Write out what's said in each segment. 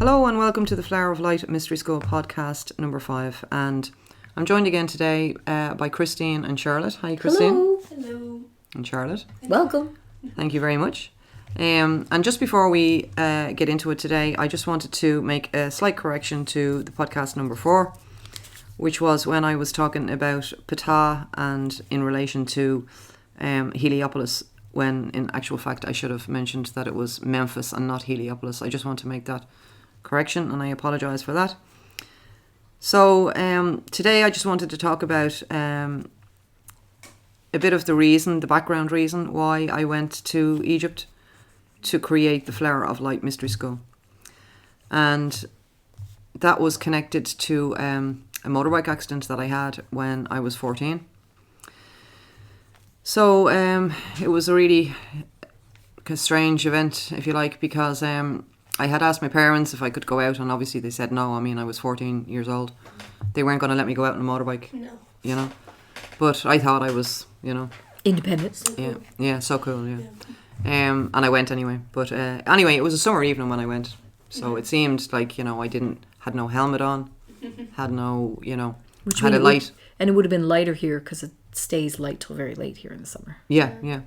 Hello and welcome to the Flower of Light Mystery School podcast number 5. And I'm joined again today by Christine and Charlotte. Hi, Christine. Hello. Hello. And Charlotte. Welcome. Thank you very much. And just before we get into it today, I just wanted to make a slight correction to the podcast number 4, which was when I was talking about Ptah and in relation to Heliopolis, when in actual fact I should have mentioned that it was Memphis and not Heliopolis. I just want to make that correction and I apologise for that. So today I just wanted to talk about a bit of the background reason why I went to Egypt to create the Flower of Light Mystery School. And that was connected to a motorbike accident that I had when I was 14. So it was a really strange event, if you like, because I had asked my parents if I could go out, and obviously they said no. I mean, I was 14 years old. They weren't going to let me go out on a motorbike. No. You know. But I thought I was, Independent. So yeah, cool. Yeah, so cool, yeah. And I went anyway. But anyway, it was a summer evening when I went. So it seemed like, had no helmet on, had no, Which had a light. And it would have been lighter here because it stays light till very late here in the summer. Yeah.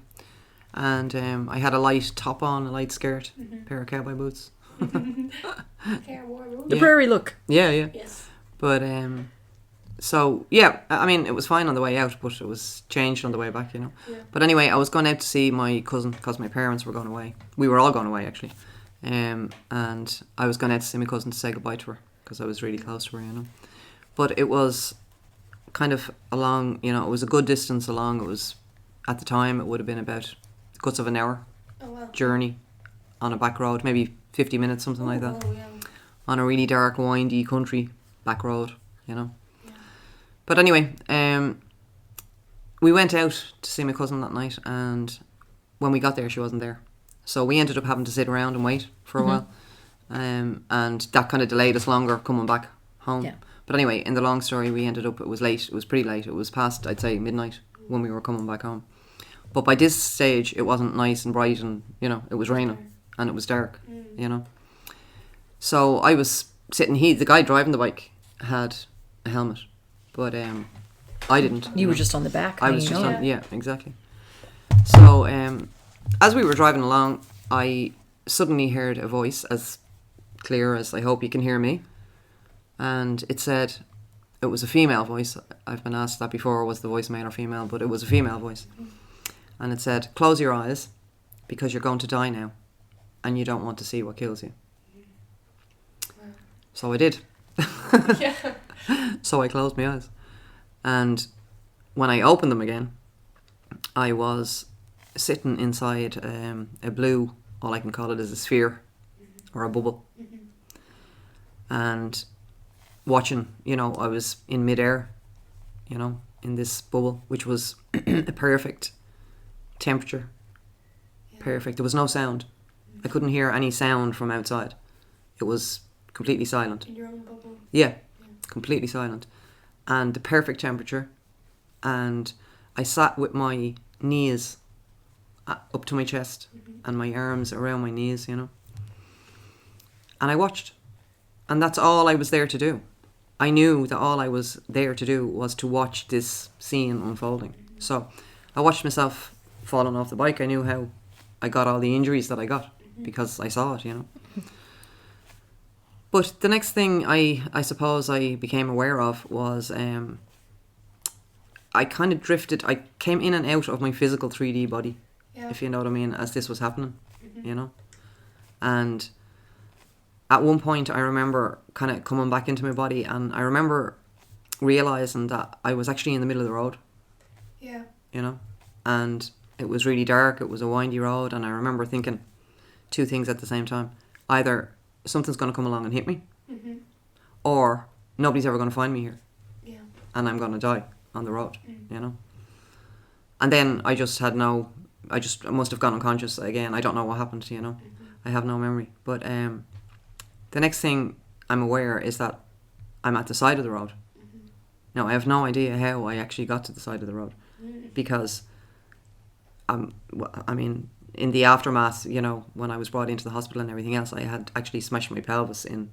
And I had a light top on, a light skirt, pair of cowboy boots. The prairie look. Yeah. Yes. But so yeah, I mean it was fine on the way out, but it was changed on the way back, Yeah. But anyway, I was going out to see my cousin because my parents were going away. We were all going away actually, and I was going out to see my cousin to say goodbye to her because I was really close to her, But it was kind of along, it was a good distance along. It was at the time it would have been about guts of an hour journey on a back road, maybe 50 minutes, something like that. Yeah. On a really dark, windy country back road, Yeah. But anyway, we went out to see my cousin that night, and when we got there, she wasn't there. So we ended up having to sit around and wait for a while. And that kind of delayed us longer coming back home. Yeah. But anyway, in the long story, it was late. It was pretty late. It was past, I'd say, midnight when we were coming back home. But by this stage, it wasn't nice and bright, and, it was raining and it was dark, So I was sitting, the guy driving the bike had a helmet, but I didn't. You were just on the back. I was just on, yeah, exactly. So as we were driving along, I suddenly heard a voice as clear as I hope you can hear me. And it said, it was a female voice. I've been asked that before, was the voice male or female, but it was a female voice. And it said, close your eyes because you're going to die now and you don't want to see what kills you. So I did. Yeah. So I closed my eyes. And when I opened them again, I was sitting inside a blue, all I can call it is a sphere or a bubble. And watching, I was in midair, in this bubble, which was a perfect temperature. Perfect. There was no sound. I couldn't hear any sound from outside. It was completely silent. In your own bubble. Yeah, completely silent. And the perfect temperature. And I sat with my knees up to my chest and my arms around my knees, And I watched. And that's all I was there to do. I knew that all I was there to do was to watch this scene unfolding. So I watched myself falling off the bike. I knew how I got all the injuries that I got because I saw it, But the next thing I suppose I became aware of was I kind of drifted. I came in and out of my physical 3D body, if you know what I mean, as this was happening, And at one point I remember kind of coming back into my body, and I remember realising that I was actually in the middle of the road. Yeah. And it was really dark. It was a windy road, and I remember thinking two things at the same time. Either something's going to come along and hit me, or nobody's ever going to find me here, and I'm going to die on the road, And then I must have gone unconscious again. I don't know what happened, I have no memory. But the next thing I'm aware is that I'm at the side of the road. Now, I have no idea how I actually got to the side of the road, because I mean, in the aftermath, you know, when I was brought into the hospital and everything else, I had actually smashed my pelvis in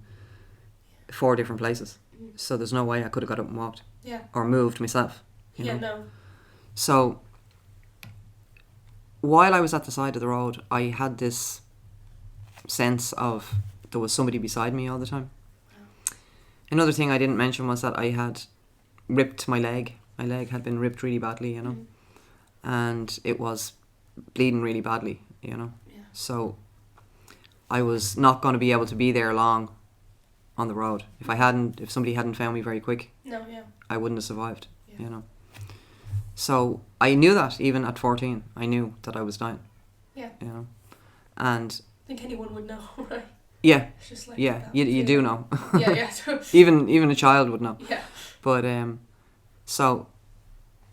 4 different places. So there's no way I could have got up and walked. Yeah. Or moved myself. You know? No. So while I was at the side of the road, I had this sense of there was somebody beside me all the time. Another thing I didn't mention was that I had ripped my leg. My leg had been ripped really badly, you know. And it was bleeding really badly, you know. Yeah. So I was not going to be able to be there long on the road. If somebody hadn't found me very quick, I wouldn't have survived, you know. So I knew that even at 14, I knew that I was dying. Yeah. You know. And I think anyone would know, right? Yeah. It's just like You do know. Yeah. even a child would know. Yeah. But so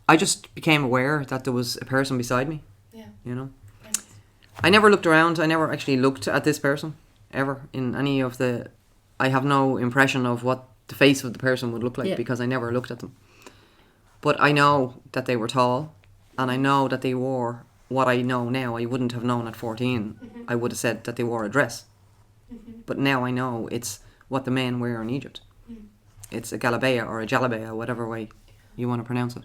I just became aware that there was a person beside me. Yeah. You know. Nice. I never looked around. I never actually looked at this person ever in any of the. I have no impression of what the face of the person would look like because I never looked at them. But I know that they were tall, and I know that they wore what I know now. I wouldn't have known at 14. I would have said that they wore a dress. But now I know it's what the men wear in Egypt. It's a galabaya or a jalabaya, whatever way you want to pronounce it.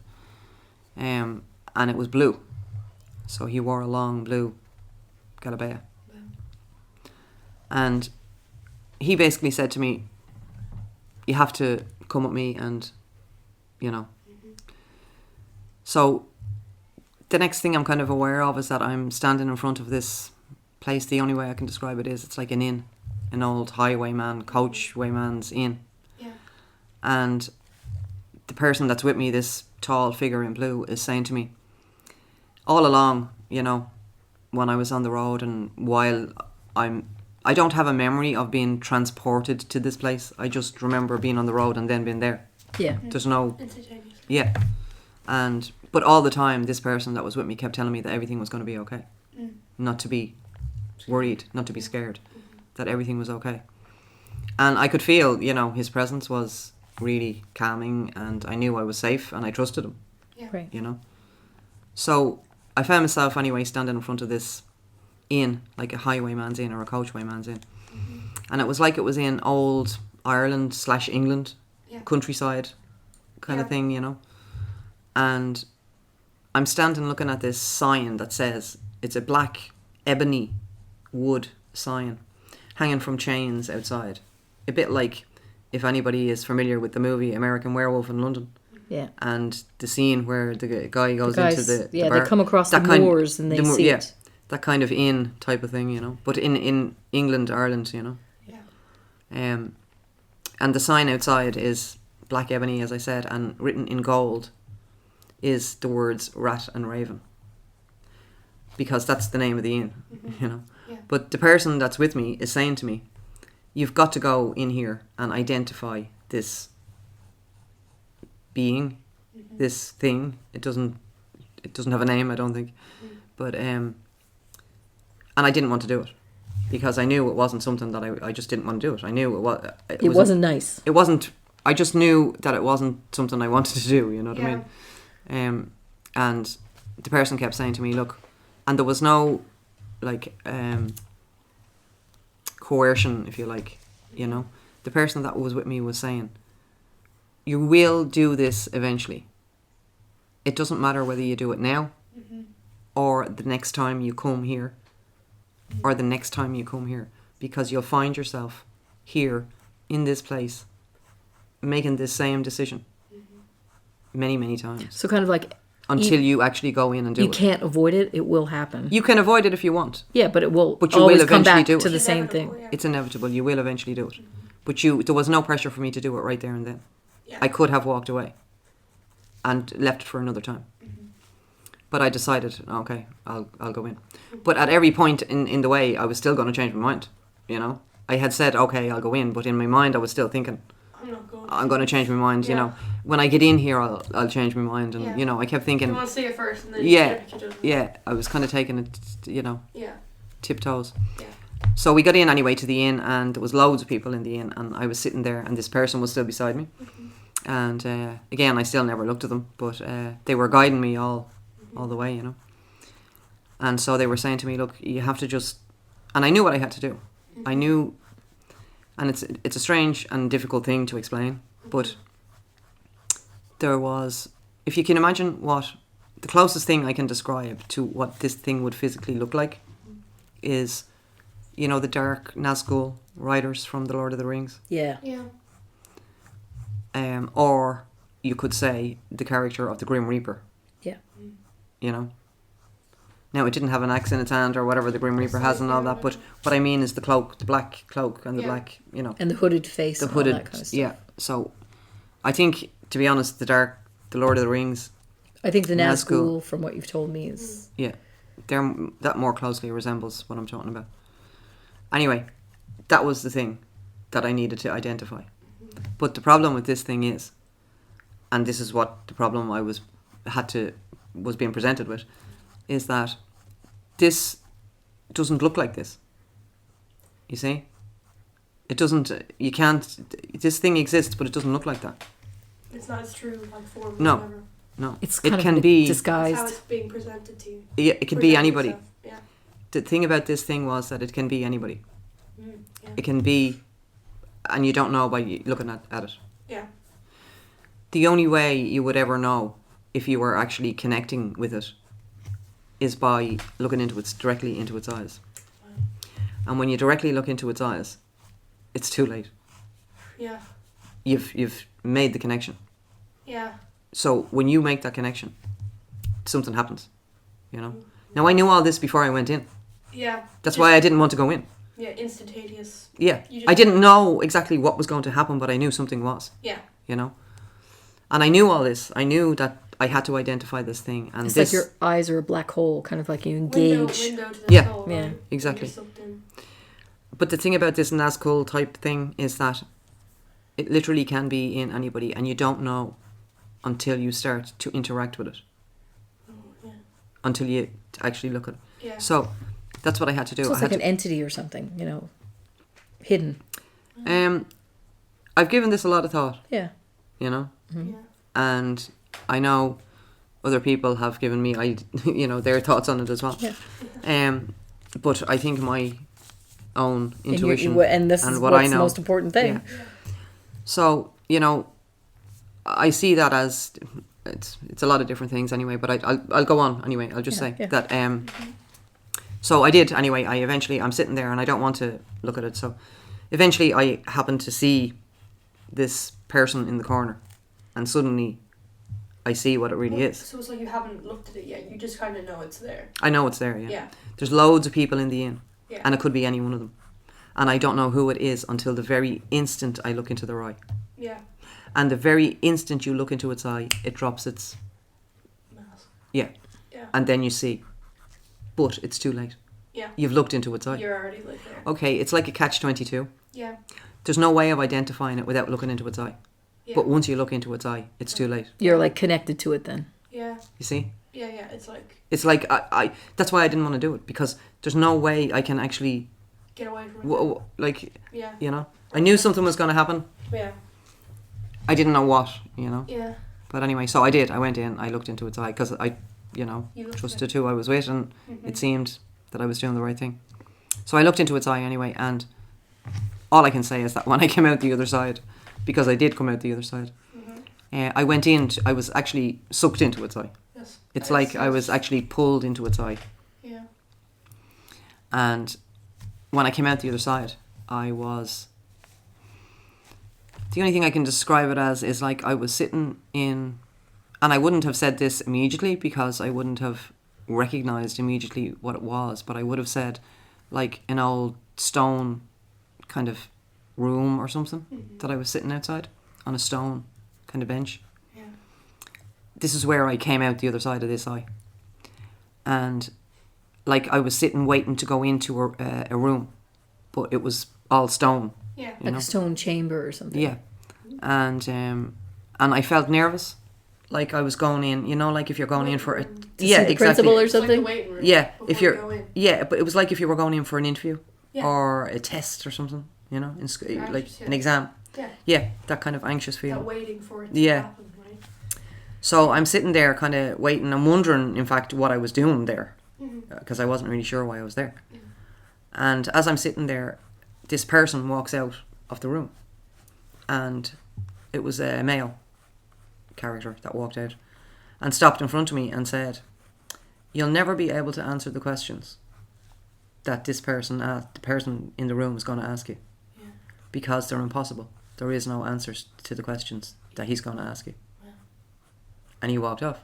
And it was blue. So he wore a long blue galabaya. Wow. And he basically said to me, you have to come with me and, you know. So the next thing I'm kind of aware of is that I'm standing in front of this place. The only way I can describe it is it's like an inn. An old highwayman, coachwayman's inn. Yeah. And the person that's with me, this tall figure in blue, is saying to me, all along, you know, when I was on the road and while I don't have a memory of being transported to this place. I just remember being on the road and then being there. Yeah. There's no... Instantaneous. Yeah. But all the time, this person that was with me kept telling me that everything was going to be okay. Not to be worried, not to be scared. That everything was okay. And I could feel, you know, his presence was really calming and I knew I was safe and I trusted him. Yeah. Right. You know. So I found myself anyway standing in front of this inn, like a highwayman's inn or a coachwayman's inn. And it was like it was in old Ireland / England, countryside kind of thing, you know. And I'm standing looking at this sign that says, it's a black ebony wood sign hanging from chains outside. A bit like if anybody is familiar with the movie American Werewolf in London. Yeah. And the scene where the guy goes into the yeah, bar. they come across the moors and they see it. That kind of inn type of thing, you know. But in England, Ireland, you know. Yeah. And the sign outside is black ebony, as I said, and written in gold is the words rat and raven. Because that's the name of the inn, you know. Yeah. But the person that's with me is saying to me, you've got to go in here and identify this being, this thing. It doesn't have a name, I don't think. But and I didn't want to do it because I knew it wasn't something that I just didn't want to do it. I knew it wasn't nice. It wasn't. I just knew that it wasn't something I wanted to do. You know what I mean? And the person kept saying to me, "Look," and there was no like coercion, if you like. You know, the person that was with me was saying, "You will do this eventually. It doesn't matter whether you do it now." Or the next time you come here, or the next time you come here, because you'll find yourself here in this place making this same decision many, many times. So kind of like until you actually go in and do it. You can't avoid it. It will happen. You can avoid it if you want. Yeah, but it will but you always will come eventually back do to it. the same thing. Yeah. It's inevitable. You will eventually do it. But there was no pressure for me to do it right there and then. Yeah. I could have walked away and left for another time. But I decided, okay, I'll go in. But at every point in the way, I was still going to change my mind, you know. I had said, okay, I'll go in, but in my mind I was still thinking, I'm going to change my mind, you know. When I get in here, I'll change my mind. And, you know, I kept thinking... You want to see it first and then yeah, I was kind of taking it, you know, tiptoes. Yeah. So we got in anyway to the inn, and there was loads of people in the inn, and I was sitting there, and this person was still beside me. And again, I still never looked at them, but they were guiding me all the way, you know. And so they were saying to me, look, you have to just... And I knew what I had to do. I knew... And it's a strange and difficult thing to explain, but there was... If you can imagine what... The closest thing I can describe to what this thing would physically look like is, you know, the dark Nazgul riders from the Lord of the Rings. Yeah. Yeah. Or you could say the character of the Grim Reaper. Yeah. You know? Now, it didn't have an axe in its hand or whatever the Grim Reaper has and all that, but what I mean is the cloak, the black cloak and the black, you know. And the hooded face The and hooded, all that kind of stuff. yeah. So, I think, to be honest, the Lord of the Rings, I think the Nazgul, Nazgul, from what you've told me, is... yeah, that more closely resembles what I'm talking about. Anyway, that was the thing that I needed to identify. But the problem with this thing is, and this is what the problem I was being presented with, is that this doesn't look like this. You see? It doesn't, you can't, this thing exists, but it doesn't look like that. It's not its true like form. No. Or whatever. No. It's it kind can of be It's how disguised. it's being presented to you. Yeah, it can be Present anybody. yourself. Yeah. The thing about this thing was that it can be anybody. Yeah. It can be, and you don't know by looking at it. Yeah. The only way you would ever know if you were actually connecting with it is by looking directly into its eyes. And when you directly look into its eyes, it's too late. Yeah. You've made the connection. Yeah. So when you make that connection, something happens. You know. Now I knew all this before I went in. Yeah. That's why I didn't want to go in. Yeah, instantaneous. Yeah, You just- I didn't know exactly what was going to happen, but I knew something was. Yeah. You know. And I knew all this. I knew that I had to identify this thing, and It's this. like your eyes are a black hole, kind of like you Window engage. to the Yeah. soul. Yeah. Right? Exactly. You're sucked in. But the thing about this Nazgul type thing is that it literally can be in anybody, and you don't know until you start to interact with it. Yeah. Until you actually look at it. Yeah. So that's what I had to do. So I it's had like an entity or something, you know, hidden. I've given this a lot of thought, Yeah. you know, Yeah. and I know other people have given me, their thoughts on it as well. Yeah. But I think my own And intuition and this and is what what's I know. the most important thing. Yeah. So, you know, I see that as it's a lot of different things anyway, but I'll go on anyway. I'll just say that so I did anyway. I'm sitting there and I don't want to look at it. So eventually I happened to see this person in the corner, and suddenly I see what it really is. So it's like you haven't looked at it yet. You just kind of know it's there. I know it's there, yeah. Yeah. There's loads of people in the inn, Yeah. and it could be any one of them. And I don't know who it is until the very instant I look into their eye. Yeah. And the very instant you look into its eye, it drops its... Mask. Yeah. Yeah. And then you see. But it's too late. Yeah. You've looked into its eye. You're already like there. Okay, it's like a catch-22. Yeah. There's no way of identifying it without looking into its eye. Yeah. But once you look into its eye, it's too late. You're like connected to it then. Yeah. You see? Yeah. Yeah. It's like It's like, I that's why I didn't want to do it, because there's no way I can actually, get away from it. Yeah. you know, I knew something was going to happen. Yeah. I didn't know what, you know. Yeah. But anyway, so I did. I went in, I looked into its eye, because I, You looked trusted at who I was with, and it seemed that I was doing the right thing. So I looked into its eye anyway, and all I can say is that when I came out the other side, because I did come out the other side, I went in, I was actually sucked into its eye. Yes. It's like I was actually pulled into its eye. Yeah. And when I came out the other side, the only thing I can describe it as is like I was sitting in, and I wouldn't have said this immediately because I wouldn't have recognised immediately what it was, but I would have said like an old stone kind of room or something that I was sitting outside on a stone kind of bench. Yeah. This is where I came out the other side of this eye. And like I was sitting waiting to go into a room, but it was all stone. Yeah. You Like know? a stone chamber or something. Yeah. And I felt nervous. Like I was going in, you know, like if you're going in for a... Yeah, see the exactly. principal or It's like the something. waiting room Yeah, before if you you're... go in. Yeah, but it was like if you were going in for an interview Yeah. or a test or something, you know, in You're like anxious, yeah. an exam. Yeah. Yeah, that kind of anxious That feeling. waiting for it to Yeah. happen, right? So I'm sitting there kind of waiting. I'm wondering, in fact, what I was doing there. because I wasn't really sure why I was there. And as I'm sitting there, this person walks out of the room, and it was a male character that walked out and stopped in front of me and said, "You'll never be able to answer the questions that this person, the person in the room, is going to ask you, because they're impossible. There is no answers to the questions that he's going to ask you." And he walked off.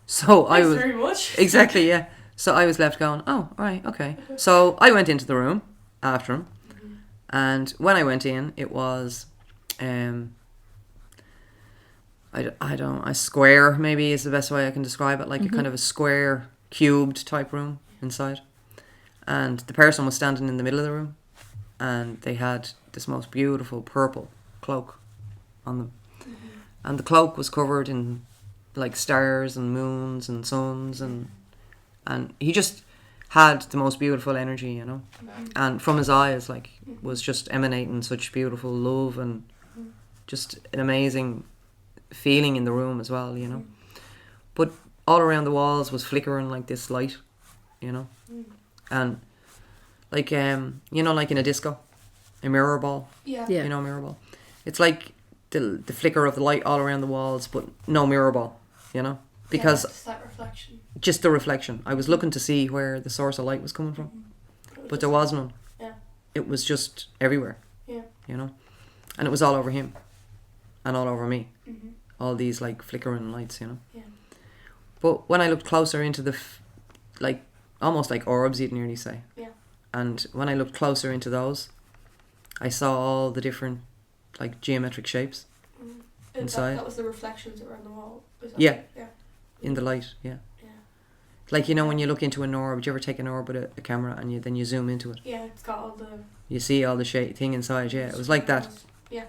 So I was very much. exactly, yeah. So I was left going, "Oh, right, okay." So I went into the room after him, and when I went in, it was, a square maybe is the best way I can describe it, like a kind of a square, cubed type room inside, and the person was standing in the middle of the room, and they had this most beautiful purple cloak on them, and the cloak was covered in like stars and moons and suns, and he just had the most beautiful energy, you know, and from his eyes, like, was just emanating such beautiful love and just an amazing feeling in the room as well, you know. But all around the walls was flickering like this light, you know, and like you know, like in a disco, a mirror ball, Yeah. you know, mirror ball. It's like the flicker of the light all around the walls, but no mirror ball, you know, because Just that reflection. just the reflection. I was looking to see where the source of light was coming from, but there was none. Yeah. It was just everywhere. Yeah. You know, and it was all over him, and all over me. All these like flickering lights, you know. Yeah. But when I looked closer into the, like, almost like orbs, you'd nearly say. Yeah. And when I looked closer into those, I saw all the different, like, geometric shapes inside. That was the reflections that were on the wall. Was that Yeah. it? Yeah. In the light, yeah. Yeah. Like, you know, when you look into an orb, do you ever take an orb with a camera and then you zoom into it? Yeah, it's got all the... You see all the thing inside, yeah. It was like that. Yeah.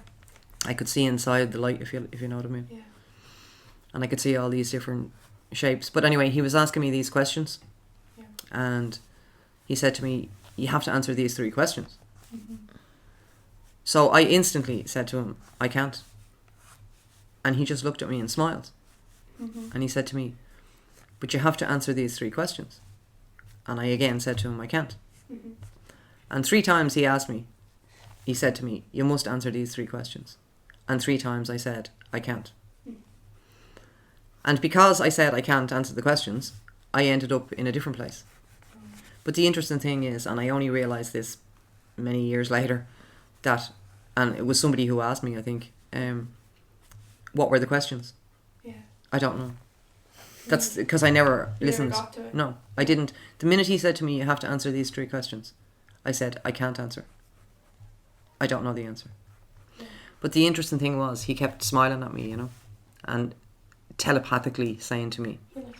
I could see inside the light, if you know what I mean. Yeah. And I could see all these different shapes. But anyway, he was asking me these questions. Yeah. And he said to me, "You have to answer these 3 questions." So I instantly said to him, "I can't." And he just looked at me and smiled. And he said to me, "But you have to answer these 3 questions." And I again said to him, "I can't." And 3 times he asked me, he said to me, "You must answer these 3 questions." And 3 times I said, "I can't." And because I said I can't answer the questions, I ended up in a different place. But the interesting thing is, and I only realised this many years later, that, and it was somebody who asked me, I think, what were the questions? Yeah. I don't know. That's because I never listened. Never got to it. No, I didn't. The minute he said to me, "You have to answer these 3 questions," I said, "I can't answer. I don't know the answer." Yeah. But the interesting thing was, he kept smiling at me, you know, and telepathically saying to me, You're like,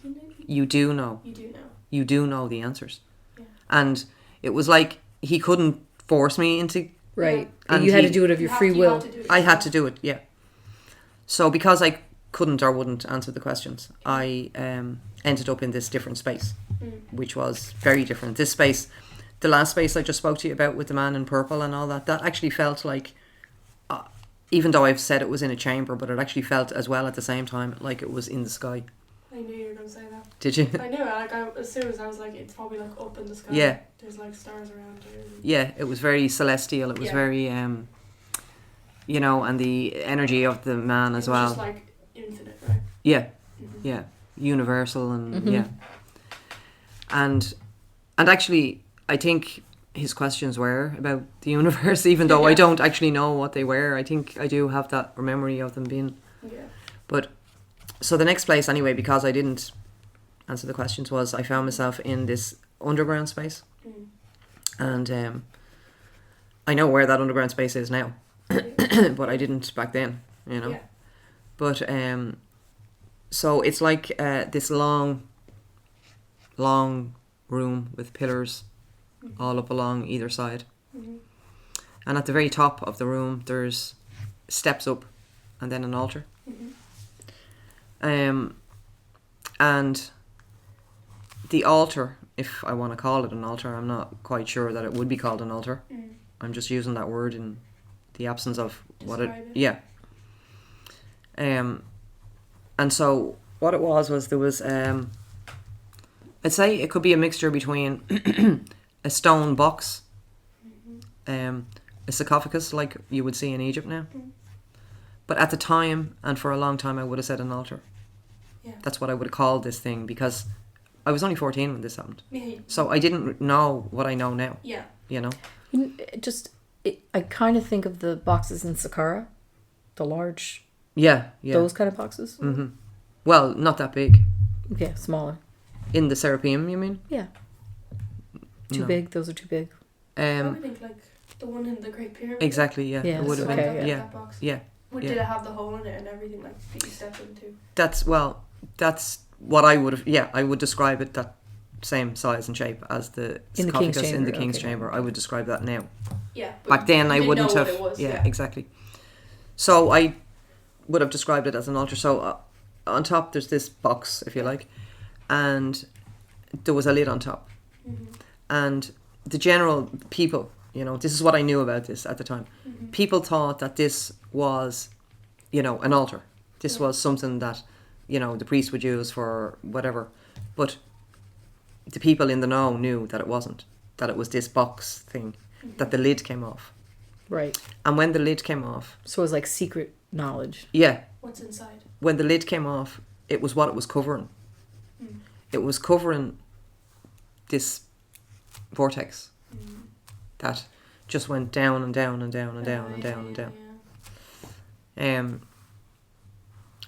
"You do know. you do know. You do know the answers." Yeah. And it was like he couldn't force me into. Right. And you had he- to do it of your free will. I had to do it, yeah. So because I couldn't or wouldn't answer the questions, I ended up in this different space, which was very different. This space, the last space I just spoke to you about with the man in purple and all that, that actually felt like, even though I've said it was in a chamber, but it actually felt as well at the same time like it was in the sky. I knew you were going to say that. Did you? I knew it. Like, as soon as I was like, it's probably like up in the sky. Yeah. There's like stars around there. Yeah, it was very celestial. It was Yeah. very, you know, and the energy of the man as It was well. just like infinite, right? Yeah, yeah, universal and yeah, and actually, I think his questions were about the universe, even though I don't actually know what they were. I think I do have that memory of them being. Yeah. But so the next place, anyway, because I didn't answer the questions, was I found myself in this underground space, and I know where that underground space is now, but I didn't back then, you know. Yeah. But so it's like this long room with pillars all up along either side. And at the very top of the room, there's steps up and then an altar. And the altar, if I want to call it an altar, I'm not quite sure that it would be called an altar. I'm just using that word in the absence of what it... Describe it. Yeah. And so what it was there was I'd say it could be a mixture between a stone box, a sarcophagus like you would see in Egypt now. But at the time, and for a long time, I would have said an altar. Yeah. That's what I would have called this thing, because I was only 14 when this happened. Yeah. So I didn't know what I know now, Yeah. you know? I kind of think of the boxes in Saqqara, the large, Yeah. those kind of boxes. hmm Well, not that big. Yeah, smaller. In the Serapeum, you mean? Yeah. Too No. big. Those are too big. I would think like the one in the Great Pyramid. Exactly, yeah. Yeah, It would have okay, been. yeah. That box. Yeah. Did it have the hole in it and everything like that you stepped into? That's what I would have, I would describe it that same size and shape as the In the King's sarcophagus in the Chamber, King's okay. Chamber. I would describe that now. Yeah. But Back then you I didn't wouldn't know have, what it was, exactly. So I would have described it as an altar. So on top there's this box, if you like, and there was a lid on top. And the general people, this is what I knew about this at the time. People thought that this was, an altar. This was something that, the priest would use for whatever. But the people in the know knew that it wasn't. That it was this box thing. That the lid came off. Right. And when the lid came off... So it was like secret knowledge. Yeah. What's inside? When the lid came off, it was what it was covering. It was covering this vortex that just went down and down and down and down and down and down.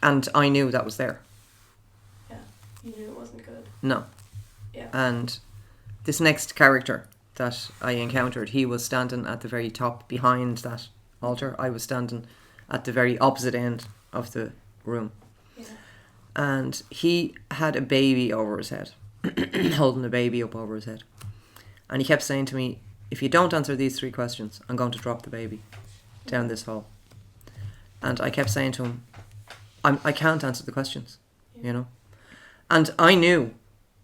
And I knew that was there. Yeah. You knew it wasn't good. No. Yeah. And this next character that I encountered, he was standing at the very top behind that altar. I was standing at the very opposite end of the room. Yeah. And he had a baby over his head, holding a baby up over his head. And he kept saying to me, if you don't answer these 3 questions, I'm going to drop the baby down this hole. And I kept saying to him, I can't answer the questions, And I knew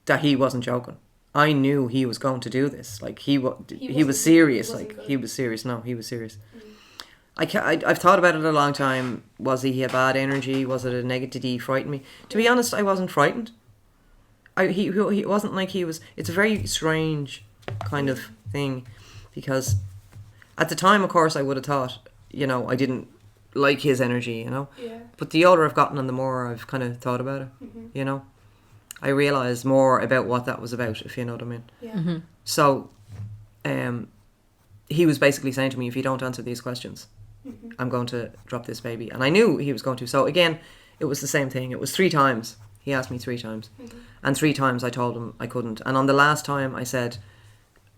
that he wasn't joking. I knew he was going to do this. Like, he was serious. He was serious. No, he was serious. I've thought about it a long time. Was he a bad energy? Was it a negative? Did he frighten me? To be honest, I wasn't frightened. He wasn't like he was... It's a very strange kind of thing, because at the time, of course, I would have thought, I didn't like his energy, Yeah. But the older I've gotten and the more I've kind of thought about it, I realised more about what that was about, if you know what I mean. Yeah. So, he was basically saying to me, if you don't answer these questions, I'm going to drop this baby. And I knew he was going to. So again, it was the same thing. It was 3 times. He asked me 3 times. And 3 times I told him I couldn't. And on the last time I said,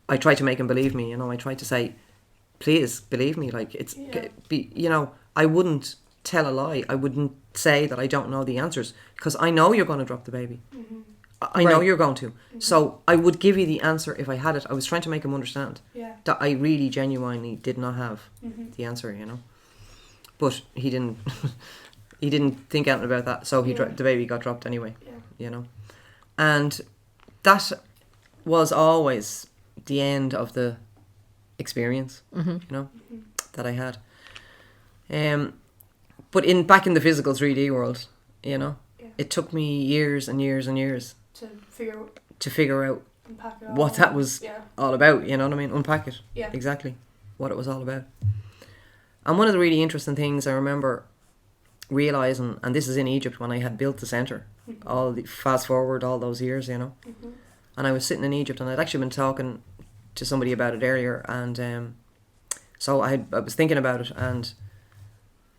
I tried to make him believe me, I tried to say, please believe me. Like, I wouldn't tell a lie. I wouldn't say that I don't know the answers, because I know you're going to drop the baby. I know you're going to. So I would give you the answer if I had it. I was trying to make him understand that I really genuinely did not have the answer, But he didn't. He didn't think anything about that. So the baby got dropped anyway. And that was always the end of the experience, that I had. But back in the physical 3D world, it took me years and years and years to figure out Unpack it what that was all about, you know what I mean? Unpack it. Yeah. Exactly. What it was all about. And one of the really interesting things I remember realising, and this is in Egypt when I had built the centre, fast forward all those years, And I was sitting in Egypt, and I'd actually been talking to somebody about it earlier, and so I was thinking about it, and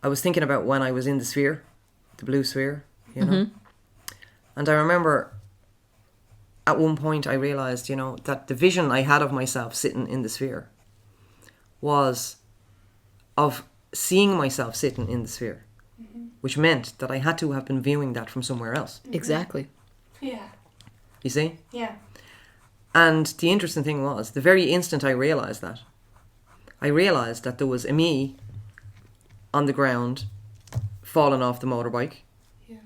I was thinking about when I was in the sphere, the blue sphere, And I remember at one point I realised, that the vision I had of myself sitting in the sphere was of seeing myself sitting in the sphere, which meant that I had to have been viewing that from somewhere else. Exactly. Yeah. You see? Yeah. And the interesting thing was, the very instant I realised that there was a me on the ground falling off the motorbike. Yeah.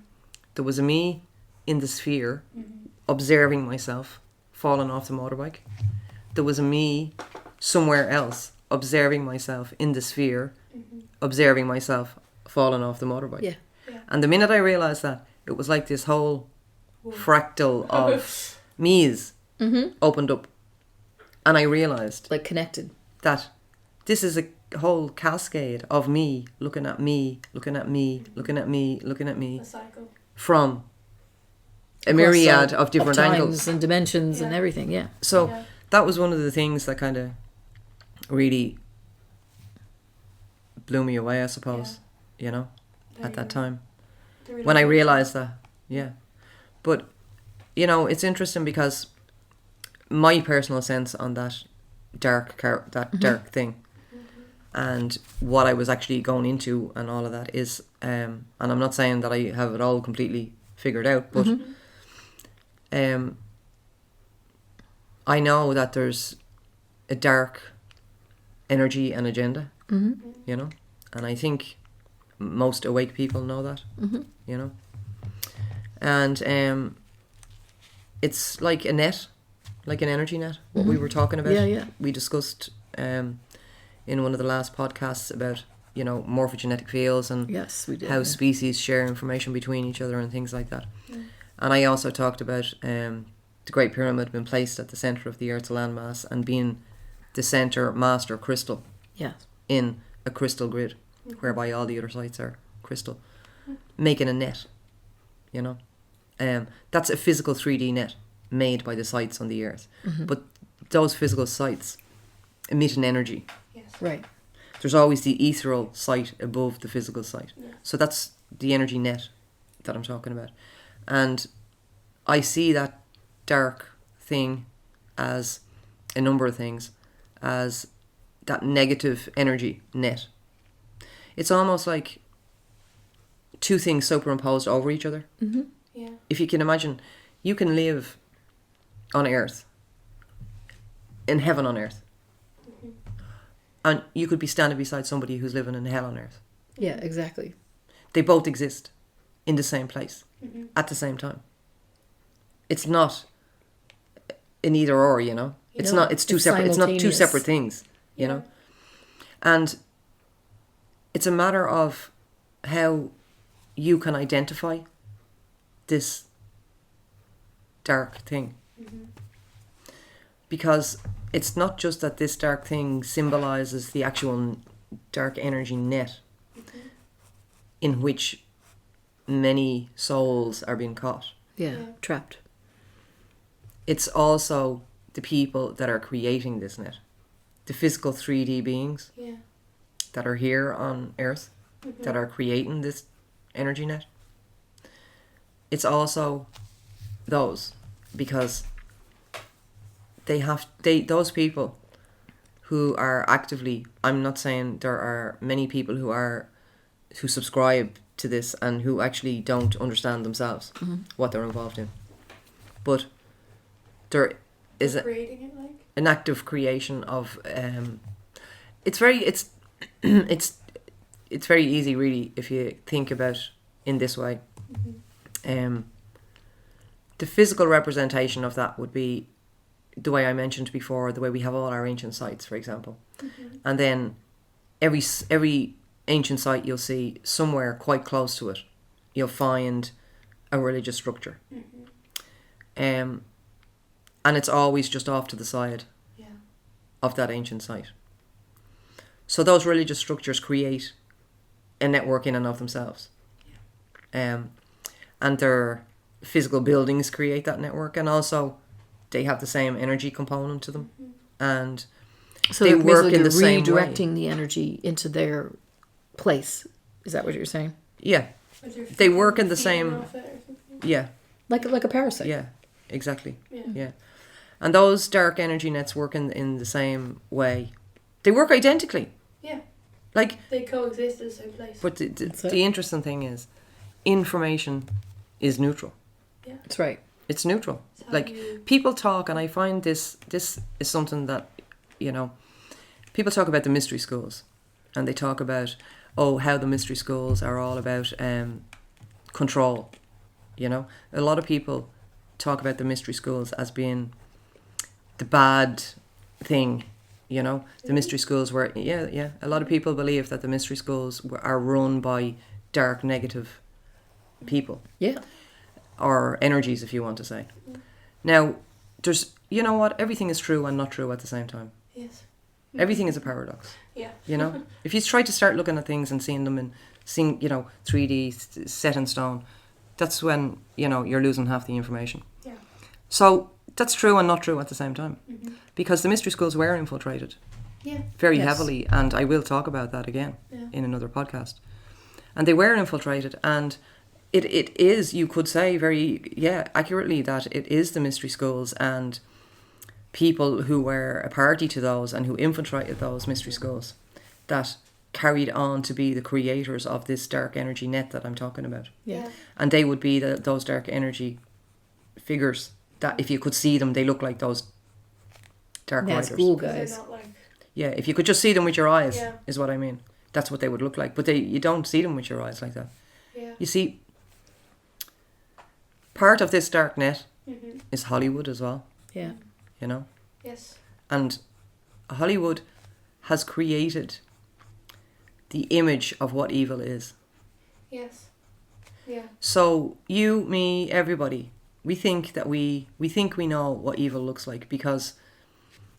There was a me in the sphere observing myself falling off the motorbike. There was a me somewhere else observing myself in the sphere, observing myself falling off the motorbike. Yeah. Yeah. And the minute I realised that, it was like this whole fractal of me's opened up. And I realised Like connected. that this is a whole cascade of me looking at me, looking at me, looking at me, looking at me A cycle. from a Across myriad all- of different times angles. and dimensions and Yeah. everything. Yeah. So Yeah. that was one of the things that kind of really blew me away, I suppose, you know, at that time. When I realised that, yeah. But, you know, it's interesting because my personal sense on that dark thing and what I was actually going into and all of that is, and I'm not saying that I have it all completely figured out, but I know that there's a dark energy and agenda, you know, and I think most awake people know that, you know, and it's like a net, like an energy net, what we were talking about. Yeah. We discussed in one of the last podcasts about, you know, morphogenetic fields and Yes, we did. how yeah. species share information between each other and things like that. And I also talked about the Great Pyramid being placed at the centre of the Earth's landmass and being the centre master crystal Yes. in a crystal grid, whereby all the other sites are crystal, making a net, you know. That's a physical 3D net made by the sites on the Earth. But those physical sites emit an energy. Yes. Right. There's always the ethereal site above the physical site. Yeah. So that's the energy net that I'm talking about. And I see that dark thing as a number of things, as that negative energy net. It's almost like two things superimposed over each other. Yeah. If you can imagine, you can live on Earth, in heaven on Earth, and you could be standing beside somebody who's living in hell on Earth. Yeah, exactly. They both exist in the same place at the same time. It's not an either or, you know. It's No, not. It's two it's separate. It's not two simultaneous. separate things, you know. And it's a matter of how you can identify this dark thing, because it's not just that this dark thing symbolizes the actual dark energy net in which many souls are being caught. Yeah. Trapped. It's also the people that are creating this net, the physical 3D beings Yeah. that are here on Earth, that are creating this energy net. It's also those, because those people who are actively, I'm not saying there are many people who subscribe to this and who actually don't understand themselves what they're involved in, but there is Creating it like. an active creation of it's very easy, really, if you think about in this way. The physical representation of that would be the way I mentioned before, the way we have all our ancient sites, for example. And then every ancient site you'll see somewhere quite close to it, you'll find a religious structure. And it's always just off to the side of that ancient site. So those religious structures create a network in and of themselves. And their physical buildings create that network, and also they have the same energy component to them. And So they they're work basically in the same way. redirecting the energy into their place. Is that what you're saying? Yeah, With your they work in the feeding same... off it or something. Yeah, Like a parasite. yeah, exactly. Yeah. Yeah. And those dark energy nets work in the same way. They work identically. Yeah. Like, They coexist in the same place. but That's it. the interesting thing is, information is neutral. That's right. It's neutral. It's how Like, you- people talk, and I find this is something that, you know, people talk about the mystery schools, and they talk about, how the mystery schools are all about control, you know. A lot of people talk about the mystery schools as being the bad thing, you know. The mystery schools were, a lot of people believe that the mystery schools are run by dark, negative people. Yeah. Or energies, if you want to say. Now, there's, you know what, everything is true and not true at the same time. Yes. Everything is a paradox. Yeah. You know, if you try to start looking at things and seeing them in, seeing, 3D set in stone, that's when, you're losing half the information. Yeah. So that's true and not true at the same time. Mm-hmm. Because the mystery schools were infiltrated Yeah. very Yes. heavily, and I will talk about that again Yeah. in another podcast. And they were infiltrated, and it is, you could say very, accurately, that it is the mystery schools and people who were a party to those and who infiltrated those mystery schools that carried on to be the creators of this dark energy net that I'm talking about. Yeah. And they would be those dark energy figures that, if you could see them, they look like those dark Yeah, riders. school Because guys. they're not like. Yeah, if you could just see them with your eyes, Yeah. is what I mean. That's what they would look like. But you don't see them with your eyes like that. Yeah. You see, part of this dark net Mm-hmm. is Hollywood as well, Yeah. Yes. And Hollywood has created the image of what evil is. Yes. Yeah. So you, me, everybody, we think that we think we know what evil looks like because,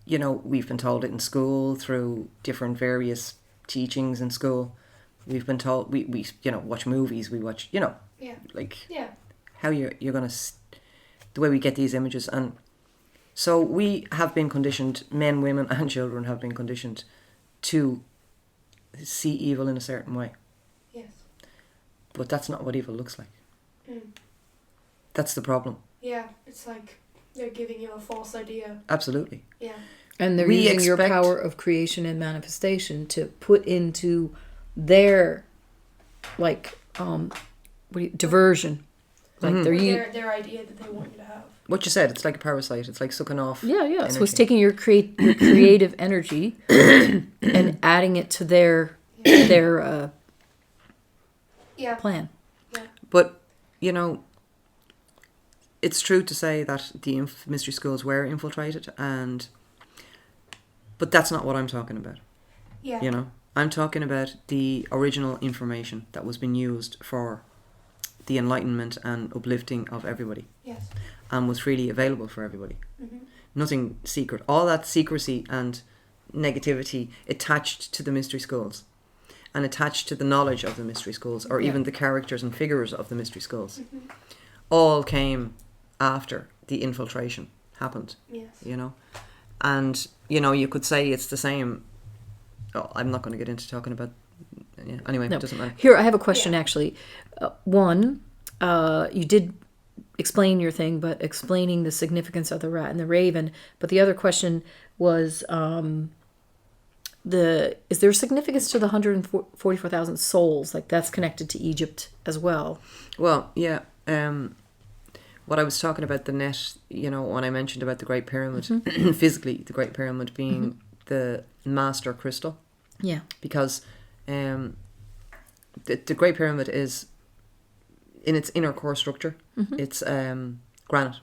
we've been told it in school through different various teachings in school. We've been told, we watch movies, we watch, Yeah. like Yeah. how you're going to, the way we get these images. And so we have been conditioned, men, women and children have been conditioned to see evil in a certain way. Yes. But that's not what evil looks like. Mm. That's the problem. Yeah. It's like they're giving you a false idea. Absolutely. Yeah. And they're We using your expect- power of creation and manifestation to put into their, like, diversion. Like Mhm. they're Their idea that they want you to have. What you said, it's like a parasite. It's like sucking off. Yeah. So it's energy. taking your creative energy and adding it to their Yeah. plan. But, it's true to say that the mystery schools were infiltrated, but that's not what I'm talking about. Yeah. I'm talking about the original information that was being used for the enlightenment and uplifting of everybody Yes. and was freely available for everybody. Mm-hmm. Nothing secret. All that secrecy and negativity attached to the mystery schools and attached to the knowledge of the mystery schools, or Yeah. even the characters and figures of the mystery schools, Mm-hmm. all came after the infiltration happened, Yes. And, you could say it's the same. Oh, I'm not going to get into talking about, anyway, No. it doesn't matter. Here, I have a question Yeah. actually. One, you did explain your thing, but explaining the significance of the rat and the raven. But the other question was, is there significance to the 144,000 souls? Like that's connected to Egypt as well. Well, yeah. What I was talking about the net, when I mentioned about the Great Pyramid, physically the Great Pyramid being the master crystal, Yeah. because the Great Pyramid is, in its inner core structure, it's granite.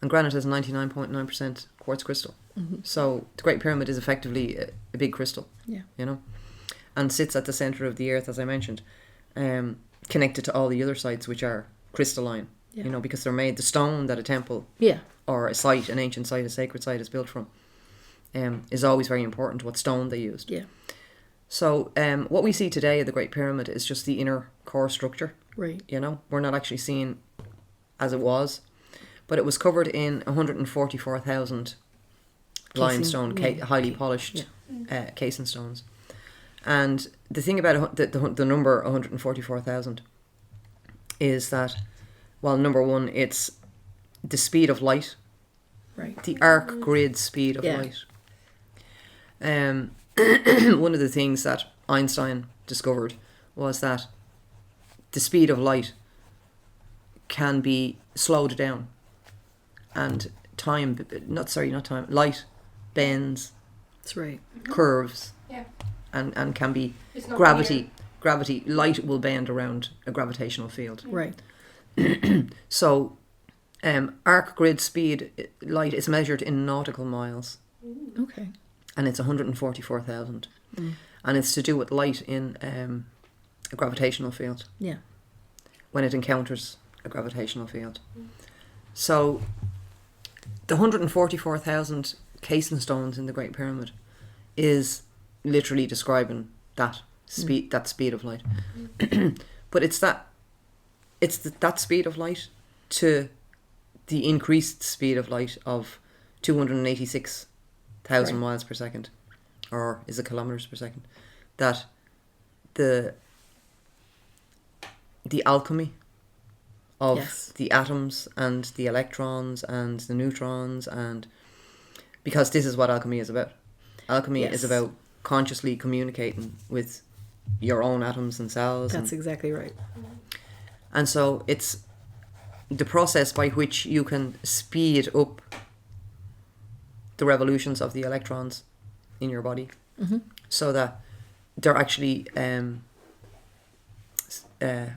And granite is 99.9% quartz crystal. So the Great Pyramid is effectively a big crystal, Yeah. and sits at the centre of the earth, as I mentioned, connected to all the other sites, which are crystalline, Yeah. because they're made, the stone that a temple Yeah. or a site, an ancient site, a sacred site is built from, is always very important what stone they used. Yeah. So what we see today at the Great Pyramid is just the inner core structure. Right. We're not actually seeing as it was, but it was covered in 144,000 limestone, yeah. highly polished casing stones. And the thing about the number 144,000 is that, well, number one, it's the speed of light, Right. the arc grid speed of Yeah. light. One of the things that Einstein discovered was that the speed of light can be slowed down, and light bends, That's right. curves, Yeah. and can be It's not gravity. Light will bend around a gravitational field. Right. So, arc grid speed light is measured in nautical miles, Okay. and it's 144,000, Mm. and it's to do with light in a gravitational field Yeah. when it encounters a gravitational field. So, the 144,000 casing stones in the Great Pyramid is literally describing that speed, that speed of light. But it's that speed of light to the increased speed of light of 286,000 miles per second, or is it kilometers per second? That the alchemy of the atoms and the electrons and the neutrons, and because this is what alchemy is about. Alchemy is about consciously communicating with your own atoms and cells. That's exactly right. And so it's the process by which you can speed up the revolutions of the electrons in your body, so that they're actually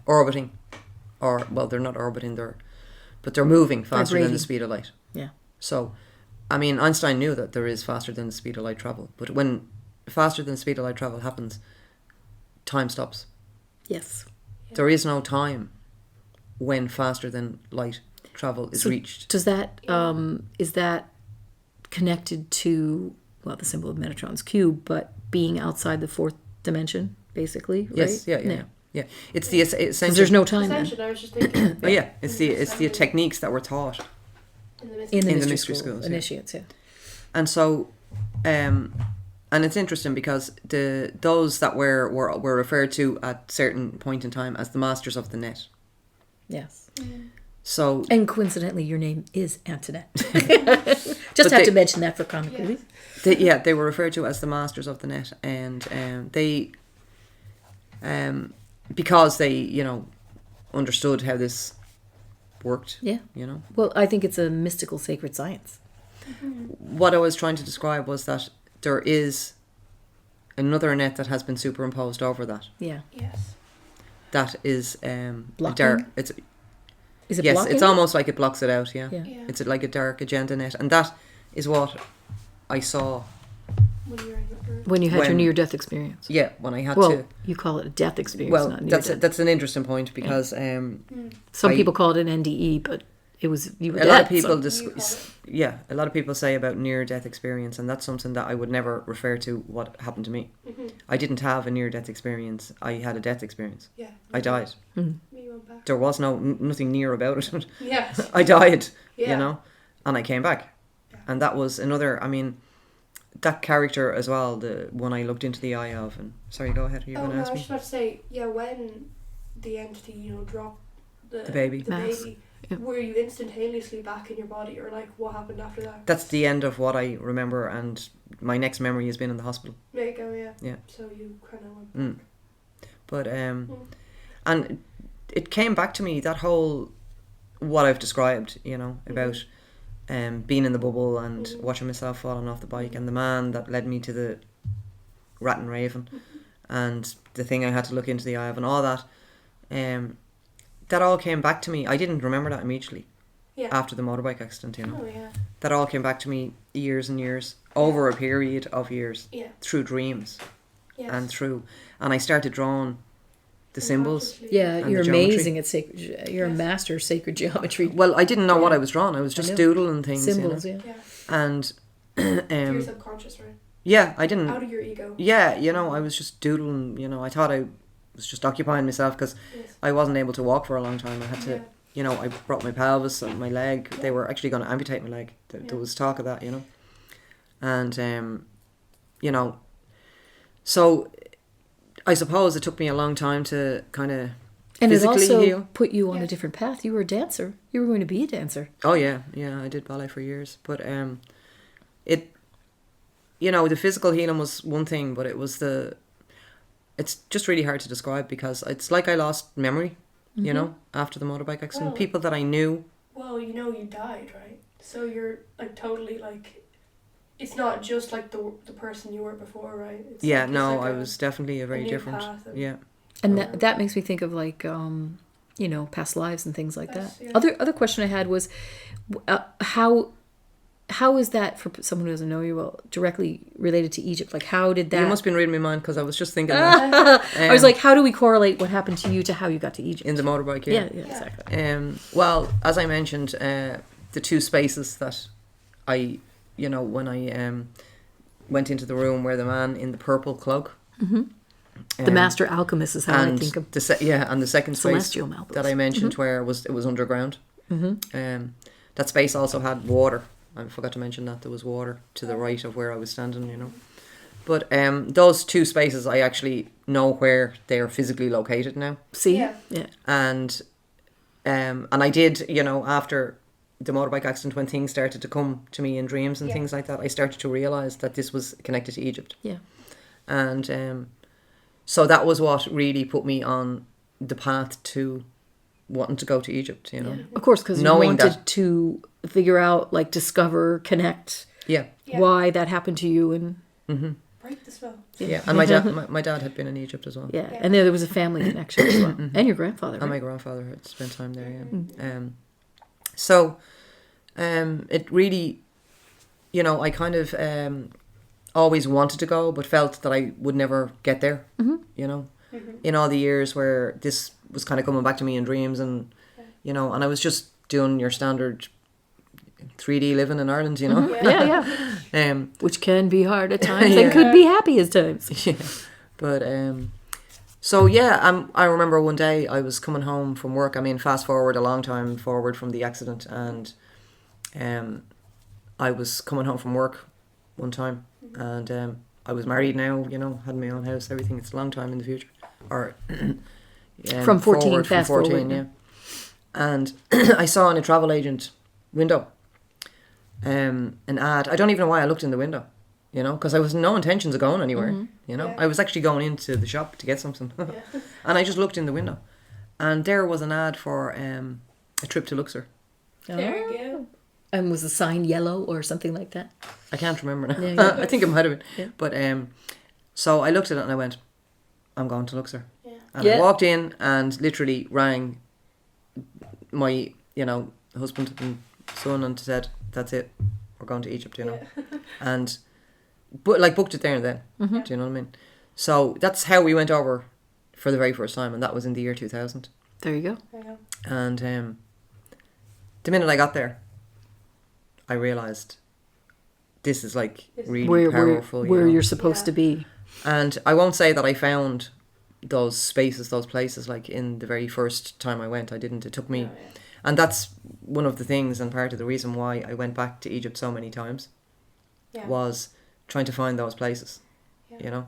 orbiting, or well, they're not orbiting, but they're moving faster than the speed of light. Yeah. So, I mean, Einstein knew that there is faster than the speed of light travel, but when faster than the speed of light travel happens, time stops. Yes. There is no time when faster than light travel is reached. Does that is that connected to, well, the symbol of Metatron's cube, but being outside the fourth dimension, basically, right? Yes, yeah. It's the essential. Because there's no time then. Ascension, I was just thinking. Oh yeah, it's the techniques that were taught In the mystery mystery schools, initiates, yeah. and so, and it's interesting because those that were referred to at certain point in time as the masters of the net. Yes. So, and coincidentally, your name is Antoinette. Just had to mention that for comic relief. They were referred to as the masters of the net, and they, because they, understood how this worked. Yeah. You. Well, I think it's a mystical sacred science. What I was trying to describe was that there is another net that has been superimposed over that. Yeah. Yes. That is blocking? It's Is it yes, blocking? it's almost like it blocks it out. Yeah. Yeah. Yeah. It's like a dark agenda net, and that is what I saw. When you had your when- near-death experience. Yeah, when I had Well, to. you call it a death experience, Well, not near-death. that's an interesting point because Some I- people call it an NDE, but it was you were a dead. lot of people so- a lot of people say about near-death experience, and that's something that I would never refer to what happened to me. I didn't have a near-death experience. I had a death experience. Yeah. I died. Me went back. There was nothing near about it. Yes. I died, Yeah. and I came back. Yeah. And that was another, I mean, that character as well, the one I looked into the eye of. And sorry, go ahead. You're going to I ask was me? just about to say, when the entity, dropped The baby. Mass. Yeah. were you instantaneously back in your body, or like what happened after that? That's the end of what I remember, and my next memory has been in the hospital. There you go, yeah. Yeah. So you kind of went back. But and it came back to me, that whole what I've described, about being in the bubble and watching myself falling off the bike, and the man that led me to the Rat and Raven, and the thing I had to look into the eye of, and all that. That all came back to me. I didn't remember that immediately. Yeah. After the motorbike accident, Oh yeah. that all came back to me years and years, over a period of years, Yeah. through dreams. Yes. And I started drawing the symbols. Yeah, And you're the geometry. amazing at sacred. You're a master of sacred geometry. Well, I didn't know what I was drawing. I was just know. doodling things. Symbols, yeah. Yeah. And Your subconscious, right? yeah, I didn't. Out of your ego. Yeah, I was just doodling. I thought I was just occupying myself because Yes. I wasn't able to walk for a long time. I had to. Yeah. I broke my pelvis and my leg. They were actually going to amputate my leg. There Yeah. was talk of that, And, so I suppose it took me a long time to kind of And it physically also heal. put you on Yeah. a different path. You were a dancer. You were going to be a dancer. Oh, yeah. Yeah, I did ballet for years. But the physical healing was one thing, but it's just really hard to describe because it's like I lost memory, after the motorbike accident. Well, People that I knew. Well, you died, right? So you're like totally like, it's not just like the person you were before, right? It's Yeah, like, it's no, like I was definitely a very new different. path of- Yeah. And that makes me think of like, past lives and things like Yes, that. yeah. Other question I had was, how is that for someone who doesn't know you well directly related to Egypt? Like, how did that? You must have been reading my mind because I was just thinking that, I was like, how do we correlate what happened to you to how you got to Egypt? in the motorbike. yeah, exactly. Well, as I mentioned, the two spaces that when I went into the room where the man in the purple cloak. The master alchemist is how I think of and the second space celestial Malbus. that I mentioned where it was underground. That space also had water. I forgot to mention that there was water to the right of where I was standing, you know. But those two spaces, I actually know where they are physically located now. See? Yeah. And I did, you know, after the motorbike accident, when things started to come to me in dreams and things like that, I started to realise that this was connected to Egypt. Yeah. And so that was what really put me on the path to wanting to go to Egypt, you know. Yeah. Of course, because you Knowing wanted that- to figure out, like, discover, connect Yeah. why that happened to you. And Break the spell. Yeah, and my dad had been in Egypt as well. yeah, and there was a family connection as well. And your grandfather, right? And my grandfather had spent time there, yeah. So it really, you know, I kind of always wanted to go, but felt that I would never get there, you know, in all the years where this was kind of coming back to me in dreams and, you know, and I was just doing your standard 3D living in Ireland, you know. Yeah. Which can be hard at times and could be happy at times. Yeah. But so yeah, I remember one day I was coming home from work. I mean, fast forward a long time forward from the accident, and I was coming home from work one time, and I was married now, you know, had my own house, everything. It's a long time in the future, or From 14, fast from 14, forward. yeah. And I saw in a travel agent window an ad. I don't even know why I looked in the window, you know, because I was no intentions of going anywhere, you know. Yeah. I was actually going into the shop to get something. And I just looked in the window, and there was an ad for a trip to Luxor. There you go. And was the sign yellow or something like that? I can't remember now. Yeah. I think it might have been. Yeah. But so I looked at it and I went, I'm going to Luxor. Yeah. And Yeah. I walked in and literally rang my, you know, husband and son and said, that's it, we're going to Egypt, you know. And booked it there and then. Do you know what I mean? So that's how we went over for the very first time, and that was in the year 2000. There you go. There you go. And the minute I got there, I realised this is like really powerful. Where you know? you're supposed to be. And I won't say that I found those spaces, those places, like in the very first time I went. I didn't. It took me. And that's one of the things and part of the reason why I went back to Egypt so many times was trying to find those places, you know.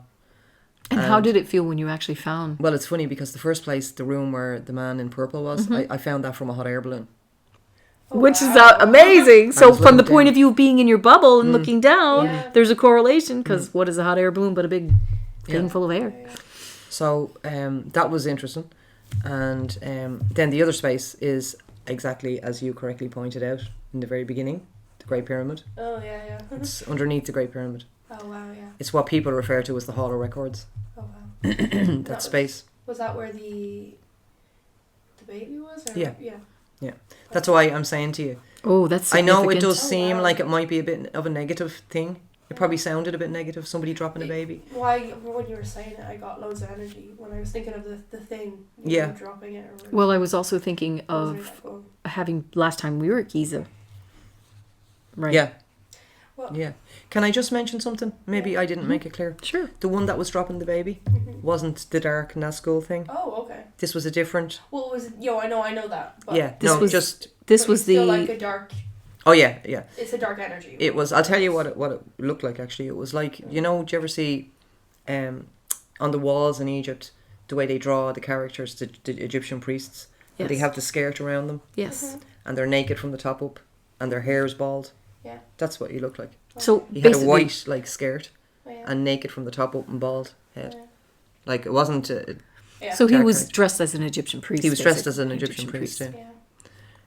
And how did it feel when you actually found? Well, it's funny because the first place, the room where the man in purple was, I found that from a hot air balloon. Which is amazing. So was from the looking point down. of view of being in your bubble and looking down, Yeah. there's a correlation because what is a hot air balloon but a big thing full of air? So that was interesting. And then the other space is exactly as you correctly pointed out in the very beginning, the Great Pyramid. Oh, yeah. It's underneath the Great Pyramid. Oh, wow, yeah. It's what people refer to as the Hall of Records. Oh, wow. That space. Was that where the baby was? Or? Yeah. Yeah. That's why I'm saying to you. Oh, that's I know it significant. does Oh, seem wow. like it might be a bit of a negative thing. It probably sounded a bit negative, somebody dropping a baby. Why, when you were saying it, I got loads of energy when I was thinking of the thing. Yeah. Dropping it. Or whatever. Well, I was also thinking It was really of cool. having last time we were at Giza. Right. Yeah. Well- Yeah. Can I just mention something? Maybe I didn't make it clear. Sure. The one that was dropping the baby wasn't the dark Nazgul thing. Oh, okay. This was a different. Well, it was I know that. But Yeah. This No, was- just. This but was it's still the like a dark. Oh yeah, yeah. It's a dark energy. It was. I'll tell you what it looked like. Actually, it was like, you know. Do you ever see, on the walls in Egypt, the way they draw the characters, the Egyptian priests, and they Yes. have the skirt around them, yes. and they're naked from the top up, and their hair is bald. Yeah. That's what he looked like. So He had a basically, white like skirt Oh, yeah. and naked from the top up and bald head. Yeah. Like it wasn't. Yeah. so he was character. dressed as an Egyptian priest. He was dressed basically. as an Egyptian priest. Yeah.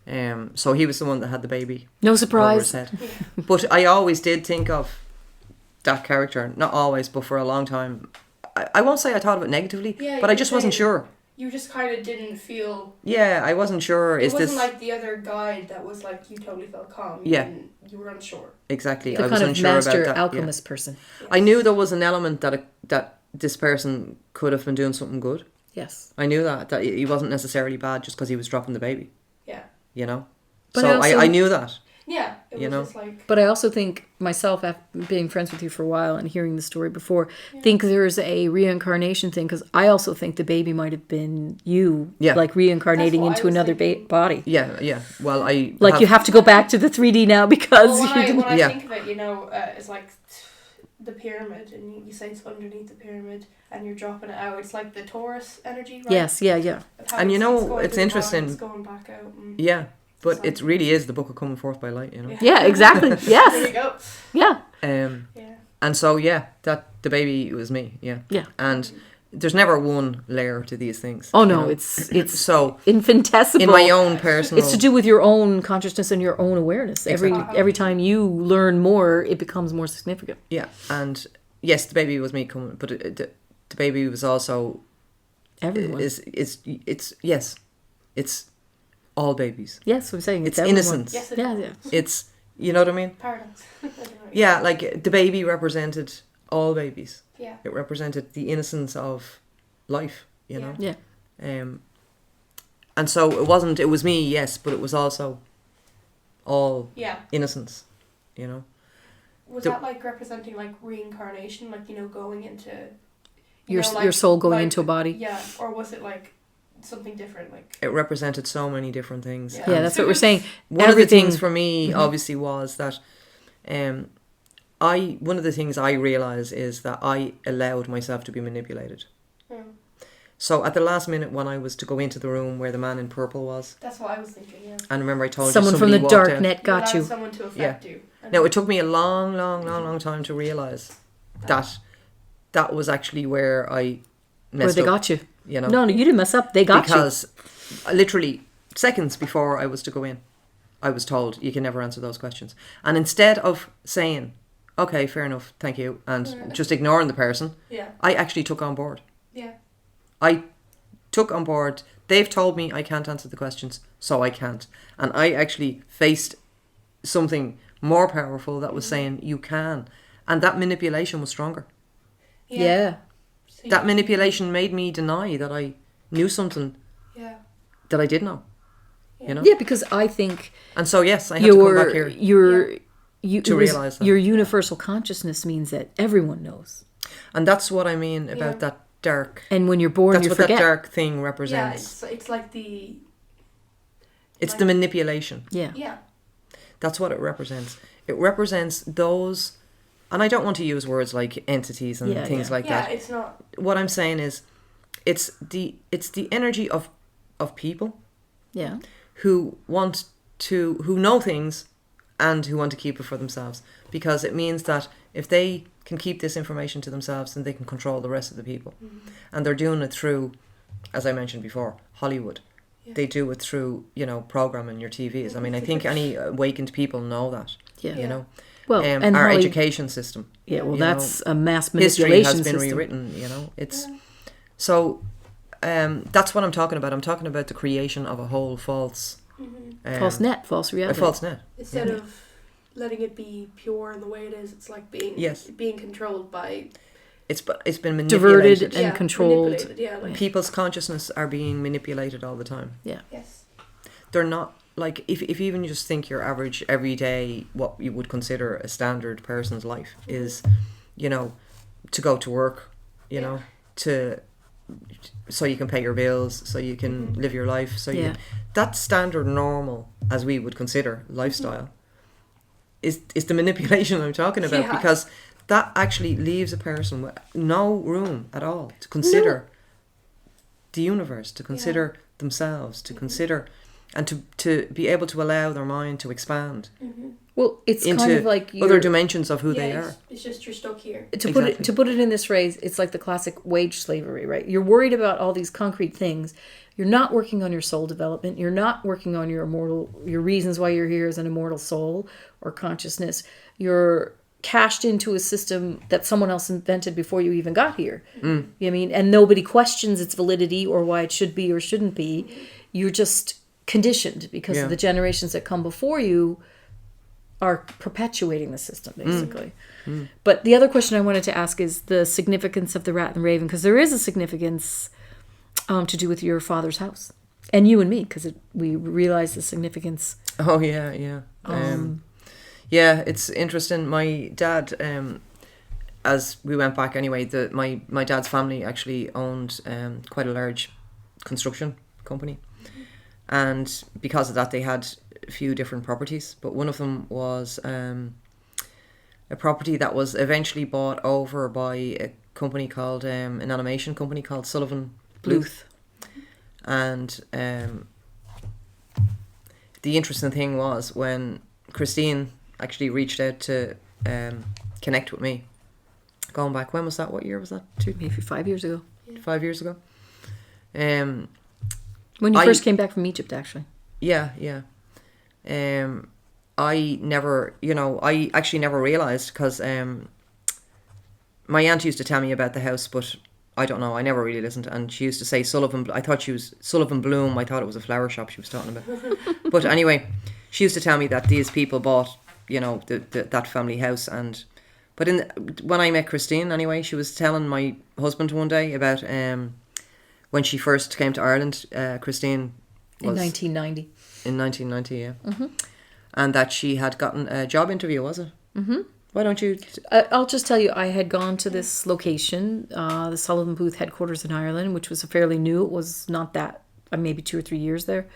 Yeah. So he was the one that had the baby No over his surprise. head. But I always did think of that character. Not always, but for a long time. I won't say I thought of it negatively, Yeah, but you I just wasn't say- sure. You just kind of didn't feel. Yeah, I wasn't sure. It Is wasn't this like the other guide that was like you totally felt calm. Yeah. You were unsure. exactly? The I was kind of unsure master about that. alchemist person. Yeah. I knew there was an element that this person could have been doing something good. Yes. I knew that he wasn't necessarily bad just because he was dropping the baby. Yeah. You know. But So also- I knew that. Yeah. It It you was know? just like, But I also think myself, after being friends with you for a while and hearing the story before, think there's a reincarnation thing, because I also think the baby might have been you, Yeah. like reincarnating That's what I into was another thinking. body. Yeah. Well, I Like you have to go back to the 3D now because well, you didn't. when I Yeah. think of it, you know, it's like the pyramid, and you say it's underneath the pyramid, and you're dropping it out. It's like the Taurus energy, right? Yes, yeah. Of how And you know, going it's to the bottom, interesting. It's going back out. And Yeah, but So- it really is the book of coming forth by light, you know. Yeah, exactly. there you Yes. go. Yeah. Yeah. And so that the baby was me, yeah. Yeah. And there's never one layer to these things. Oh you no, know? it's So infinitesimal. in my own personal, It's to do with your own consciousness and your own awareness. Exactly. Every time you learn more, it becomes more significant. yeah. And yes, the baby was me coming, but the baby was also Everyone. it's all babies. Yes, I'm saying It's everyone. innocence. Yes, it Yeah, is. yeah. It's, you know what I mean? Paradox. I don't know. Yeah, like the baby represented all babies. Yeah. It represented the innocence of life, you know. Yeah. And so it was me, yes, but it was also all Yeah. innocence, you know. Was The- that like representing like reincarnation, like, you know, going into Your soul going into a body. Yeah, or was it like something different? Like, It represented so many different things. Yeah. Yeah, And that's what we're saying. one of the Everything- things for me, obviously, was that one of the things I realised is that I allowed myself to be manipulated. So at the last minute when I was to go into the room where the man in purple was, that's what I was thinking. Yeah. and remember I told Someone you from somebody the walked dark out. net got allowed you. someone to affect you. And Now, it took me a long time to realise that was actually where I Where messed they up. got you. You know? No, you didn't mess up. They got Because literally seconds before I was to go in, I was told you can never answer those questions. And instead of saying, okay, fair enough, thank you, and just ignoring the person, Yeah. I actually took on board. Yeah. I took on board, they've told me I can't answer the questions, so I can't. And I actually faced something more powerful that was saying you can. And that manipulation was stronger. you. Yeah. So That you- manipulation made me deny that I knew something Yeah. that I did know. You know? Yeah, because I think And so yes, I have to come back your here. you realise that. your universal consciousness means that everyone knows. And that's what I mean about Yeah. that dark. And when you're born, That's you what forget. that dark thing Yeah, represents. it's like the It's the manipulation. Yeah. yeah. That's what it represents. It represents those, and I don't want to use words like entities and Yeah, things yeah. like Yeah, that. it's not. What I'm saying is, it's the energy of people Yeah. who know things and who want to keep it for themselves, because it means that if they can keep this information to themselves, then they can control the rest of the people. And they're doing it through, as I mentioned before, Hollywood. Yeah. They do it through, programming your TVs. I mean, I think any awakened people know that. Yeah. You know, Well, and our Holly- education system. Yeah, well, you that's know, a mass history manipulation has been system. rewritten. It's so. That's what I'm talking about. I'm talking about the creation of a whole false, False net, false a reality. false net. Instead of letting it be pure in the way it is, it's like being controlled by It's been Diverted manipulated. and controlled. manipulated, yeah, like People's consciousness are being manipulated all the time. Yeah. yes, They're not like if even you just think your average everyday, what you would consider a standard person's life is, to go to work, so you can pay your bills, so you can live your life, so Yeah. that standard normal, as we would consider lifestyle, is the manipulation I'm talking about, Yeah. because that actually leaves a person with no room at all to consider the universe, to consider themselves, to consider, and to be able to allow their mind to expand Well, it's into kind of like other dimensions of who they yeah, are. it's just you're stuck here. to put it in this phrase, it's like the classic wage slavery, right? You're worried about all these concrete things. You're not working on your soul development. You're not working on your reasons why you're here as an immortal soul or consciousness. You're cashed into a system that someone else invented before you even got here. You know what I mean? And nobody questions its validity or why it should be or shouldn't be. You're just conditioned because of the generations that come before you are perpetuating the system, basically. But the other question I wanted to ask is the significance of the rat and the raven, because there is a significance to do with your father's house and you and me, because we realize the significance. Oh yeah. Yeah, it's interesting. My dad, as we went back anyway, my dad's family actually owned quite a large construction company, and because of that, they had a few different properties. But one of them was a property that was eventually bought over by a company called an animation company called Sullivan Bluth, and the interesting thing was when Christine actually reached out to connect with me. Going back, when was that? What year was that? Maybe 5 years ago. 5 years ago. When you first came back from Egypt, actually. Yeah. I never, I actually never realised, because my aunt used to tell me about the house, but I don't know, I never really listened. And she used to say I thought she was Sullivan Bloom. I thought it was a flower shop she was talking about. But anyway, she used to tell me that these people bought, that family house. But when I met Christine, anyway, she was telling my husband one day about when she first came to Ireland. Christine was in 1990. In 1990, yeah. And that she had gotten a job interview, was it? Why don't you... I'll just tell you, I had gone to this location, the Sullivan Bluth headquarters in Ireland, which was fairly new. It was not that, maybe 2 or 3 years there.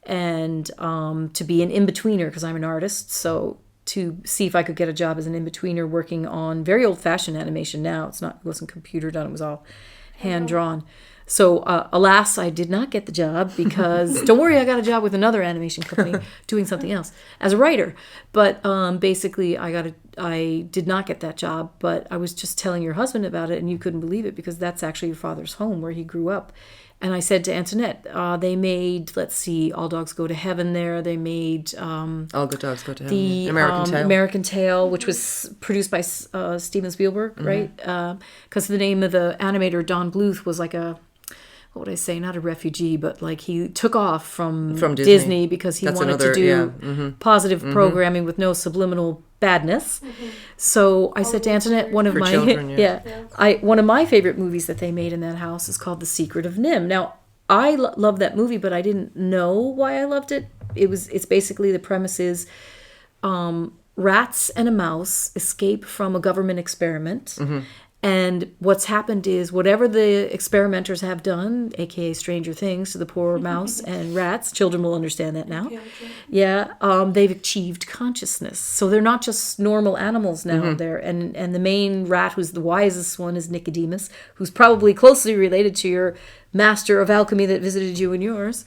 And to be an in-betweener, because I'm an artist, so to see if I could get a job as an in-betweener working on very old-fashioned animation now. It wasn't computer done, it was all hand-drawn. So, alas, I did not get the job because, don't worry, I got a job with another animation company doing something else as a writer. But basically, I did not get that job. But I was just telling your husband about it, and you couldn't believe it because that's actually your father's home where he grew up. And I said to Antoinette, they made, All Dogs Go to Heaven there. They made... All Good Dogs Go to Heaven. The American Tail, which was produced by Steven Spielberg, right? Because the name of the animator, Don Bluth, was like what would I say? Not a refugee, but he took off from Disney because he wanted to do positive programming with no subliminal badness. So I said to Antoinette, one of my favorite movies that they made in that house is called The Secret of Nim. Now, I love that movie, but I didn't know why I loved it. It's basically, the premise is rats and a mouse escape from a government experiment. And what's happened is whatever the experimenters have done, aka Stranger Things, to the poor mouse and rats, children will understand that now. They've achieved consciousness. So they're not just normal animals now. And the main rat, who's the wisest one, is Nicodemus, who's probably closely related to your master of alchemy that visited you and yours.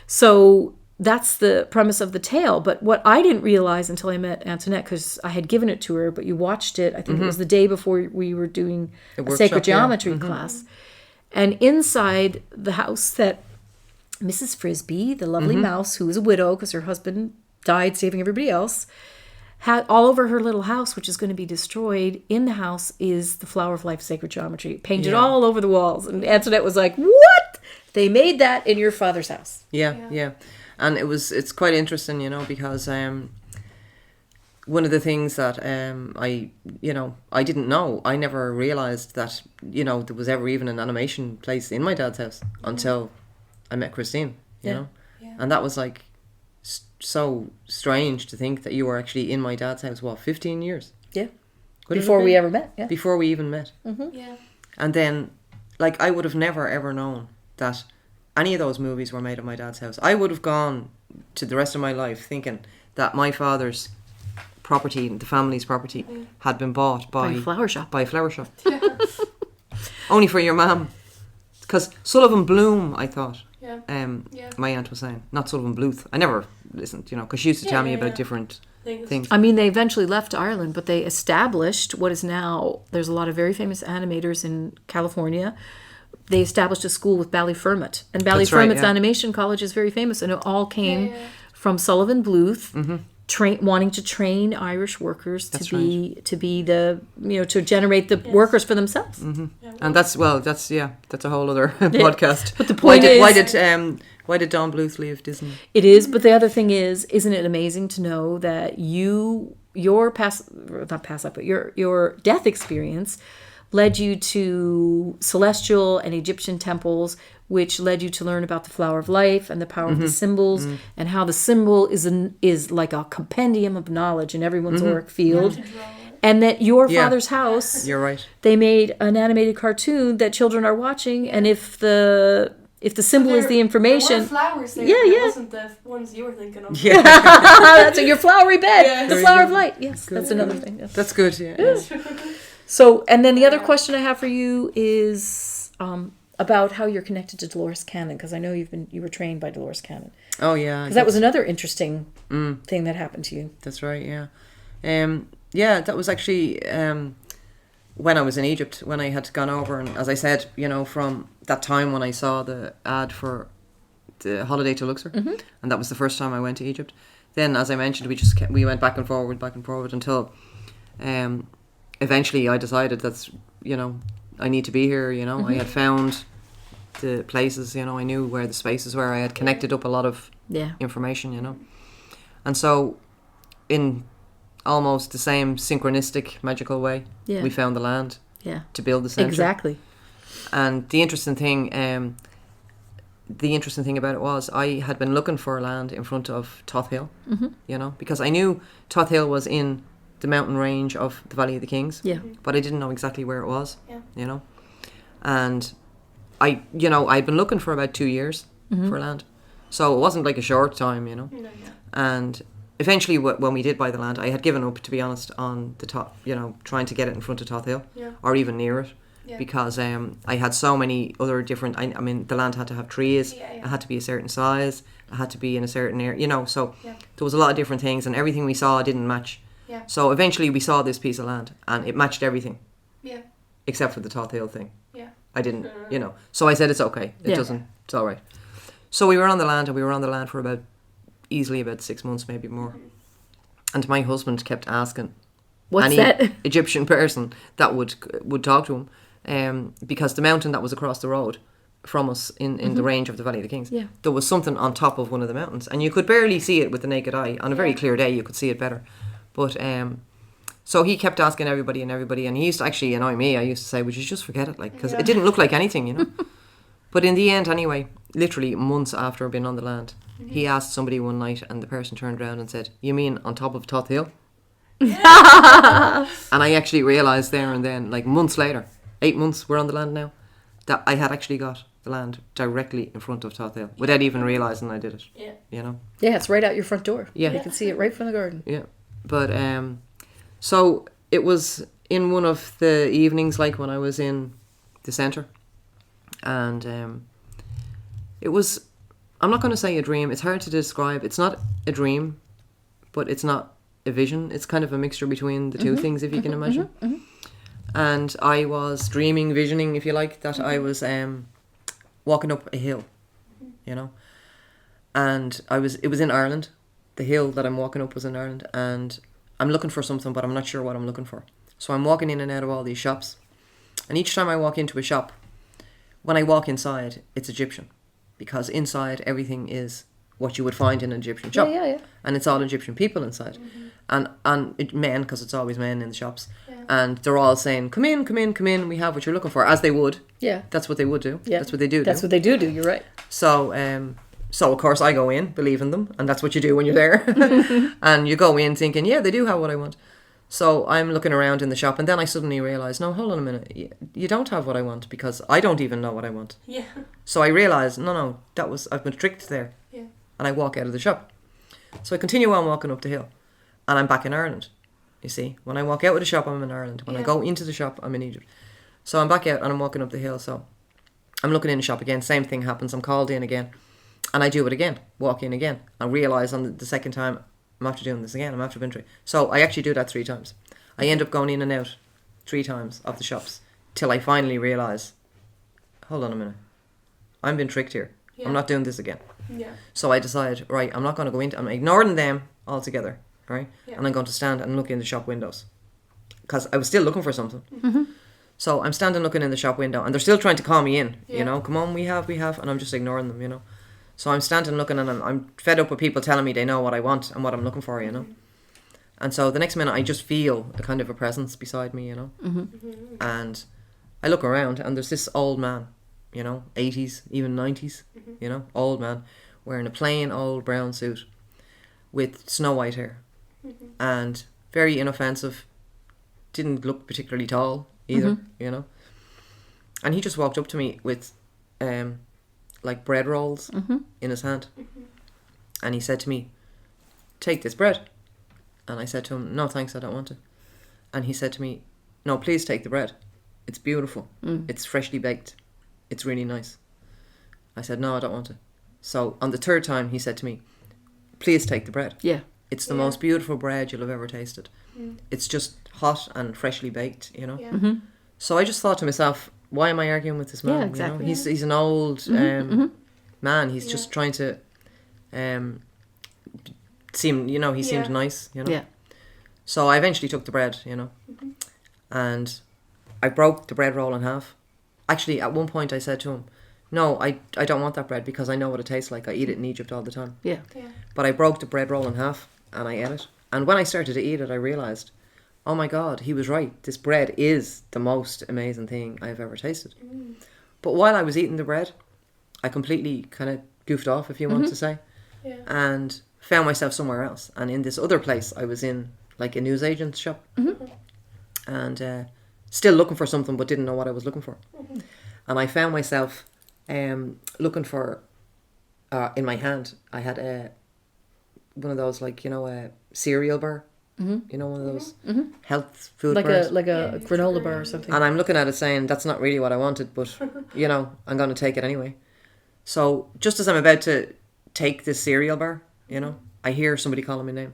So that's the premise of the tale. But what I didn't realize until I met Antoinette, because I had given it to her, but you watched it, I think it was the day before we were doing a sacred geometry class. And inside the house that Mrs. Frisbee, the lovely mouse, who was a widow because her husband died saving everybody else, had all over her little house, which is going to be destroyed. In the house is the Flower of Life sacred geometry, painted all over the walls. And Antoinette was like, what? They made that in your father's house. Yeah. And it's quite interesting, because one of the things that I didn't know, I never realised that, there was ever even an animation place in my dad's house until I met Christine, you know. And that was so strange to think that you were actually in my dad's house, 15 years? Yeah. Before we ever met, yeah. Before we even met. Yeah. And then, I would have never ever known that any of those movies were made at my dad's house. I would have gone to the rest of my life thinking that my father's property, the family's property, had been bought by a flower shop. Only for your mum. Because Sullivan Bloom, I thought. My aunt was saying, not Sullivan Bluth. I never listened, because she used to tell me about different things. I mean, they eventually left Ireland, but they established what is now, there's a lot of very famous animators in California. They established a school with Ballyfermot. And Ballyfermot's animation college is very famous. And it all came from Sullivan Bluth wanting to train Irish workers to be the, to generate the workers for themselves. And that's a whole other podcast. But the point is... Why did Don Bluth leave Disney? It is, but the other thing is, isn't it amazing to know that your death experience led you to celestial and Egyptian temples which led you to learn about the flower of life and the power of the symbols, and how the symbol is like a compendium of knowledge in everyone's auric field. To draw it. And that your Yeah. father's house, You're right. they made an animated cartoon that children are watching, and if the symbol is the There information, were flowers there. Yeah, but it yeah. wasn't the ones you were thinking of. Yeah. that's your flowery bed, Yeah. the There flower you of go. light. Yes, that's another thing. Yes. That's good. Yeah. So, and then the other Yeah. question I have for you is about how you're connected to Dolores Cannon, because I know you were trained by Dolores Cannon. Oh yeah. Because that was another interesting thing that happened to you. That's right. Yeah. Yeah. That was actually when I was in Egypt, when I had gone over, and as I said, from that time when I saw the ad for the holiday to Luxor, and that was the first time I went to Egypt. Then, as I mentioned, we went back and forward until eventually I decided that's I need to be here. I had found the places. I knew where the spaces were. I had connected up a lot of Yeah. information. And so in almost the same synchronistic magical way, Yeah. we found the land Yeah. to build the centre. Exactly. And the interesting thing about it was I had been looking for land in front of Thoth Hill, because I knew Thoth Hill was in the mountain range of the Valley of the Kings, Yeah. but I didn't know exactly where it was, Yeah. And I'd been looking for about 2 years for land. So it wasn't like a short time, No, And eventually when we did buy the land, I had given up, to be honest, on the top, trying to get it in front of Thoth Hill Yeah. or even near it. Yeah. Because I had so many other different, I mean, the land had to have trees, Yeah, yeah. it had to be a certain size, it had to be in a certain area, so Yeah. there was a lot of different things, and everything we saw didn't match. Yeah. So eventually we saw this piece of land, and it matched everything, Yeah. except for the Thoth Hill thing. Yeah. I didn't, So I said, it's okay, it's all right. So we were on the land, and we were on the land for easily about 6 months, maybe more. And my husband kept asking What's any that? Egyptian person that would talk to him, because the mountain that was across the road from us in the range of the Valley of the Kings, Yeah. there was something on top of one of the mountains, and you could barely see it with the naked eye. On a very clear day you could see it better, but so he kept asking everybody, and he used to actually annoy me. I used to say, would you just forget it, because it didn't look like anything, But in the end, anyway, literally months after being on the land, he asked somebody one night, and the person turned around and said, you mean on top of Thoth Hill? And I actually realised there and then, like months later, 8 months we're on the land now, that I had actually got the land directly in front of Thoth Hill without even realising I did it. Yeah. Yeah, it's right out your front door. Yeah. You can see it right from the garden. Yeah. But so it was in one of the evenings, like when I was in the centre, and it was, I'm not going to say a dream, it's hard to describe. It's not a dream, but it's not a vision. It's kind of a mixture between the two things, if you can imagine. And I was dreaming, visioning, if you like, that I was walking up a hill, and it was in Ireland. The hill that I'm walking up was in Ireland, and I'm looking for something, but I'm not sure what I'm looking for. So I'm walking in and out of all these shops, and each time I walk into a shop, when I walk inside, it's Egyptian, because inside everything is what you would find in an Egyptian shop. Yeah. And it's all Egyptian people inside, and men, because it's always men in the shops, and they're all saying, come in, we have what you're looking for, as they would. Yeah. That's what they would do. Yeah. That's what they do. That's what they do. You're right. So of course I go in believing them, and that's what you do when you're there. And you go in thinking, yeah, they do have what I want. So I'm looking around in the shop, and then I suddenly realise, no, hold on a minute, you don't have what I want, because I don't even know what I want. Yeah. So I realised, no, I've been tricked there. Yeah. And I walk out of the shop. So I continue on walking up the hill, and I'm back in Ireland. You see, when I walk out of the shop, I'm in Ireland. When I go into the shop, I'm in Egypt. So I'm back out, and I'm walking up the hill. So I'm looking in the shop again. Same thing happens. I'm called in again, and I do it again. Walk in again. I realise on the second time, I'm after doing this again. I'm after being tricked. So I actually do that 3 times. I end up going in and out 3 times of the shops till I finally realise, hold on a minute, I'm being tricked here. Yeah. I'm not doing this again. Yeah. So I decide, right, I'm not going to go into, I'm ignoring them altogether, right? Yeah. And I'm going to stand and look in the shop windows, because I was still looking for something. So I'm standing looking in the shop window, and they're still trying to call me in, come on, we have, and I'm just ignoring them, So I'm standing looking, and I'm fed up with people telling me they know what I want and what I'm looking for, And so the next minute I just feel a kind of a presence beside me, And I look around, and there's this old man you know, 80s, even 90s, you know, old man, wearing a plain old brown suit with snow white hair and very inoffensive, didn't look particularly tall either, you know. And he just walked up to me with like bread rolls in his hand. And he said to me, "Take this bread." And I said to him, "No thanks, I don't want to." And he said to me, "No, please take the bread. It's beautiful. It's freshly baked. It's really nice." I said, "No, I don't want to." So on the third time he said to me, "Please take the bread. Yeah. It's the most beautiful bread you'll have ever tasted. It's just hot and freshly baked, you know." Yeah. So I just thought to myself, why am I arguing with this man? Yeah, exactly. You know? He's an old man. He's just trying to seem, you know, he seemed nice, you know. Yeah. So I eventually took the bread, you know, and I broke the bread roll in half. Actually, at one point I said to him, "No, I don't want that bread because I know what it tastes like. I eat it in Egypt all the time." Yeah. But I broke the bread roll in half and I ate it. And when I started to eat it, I realised, oh my God, he was right. This bread is the most amazing thing I've ever tasted. But while I was eating the bread, I completely kind of goofed off, if you want to say, and found myself somewhere else. And in this other place, I was in like a newsagent's shop and still looking for something, but didn't know what I was looking for. And I found myself looking for, in my hand, I had one of those, like, you know, a cereal bar. You know, one of those health food bars. Like a granola bar or something. And I'm looking at it saying, that's not really what I wanted, but, you know, I'm going to take it anyway. So just as I'm about to take this cereal bar, you know, I hear somebody calling my name.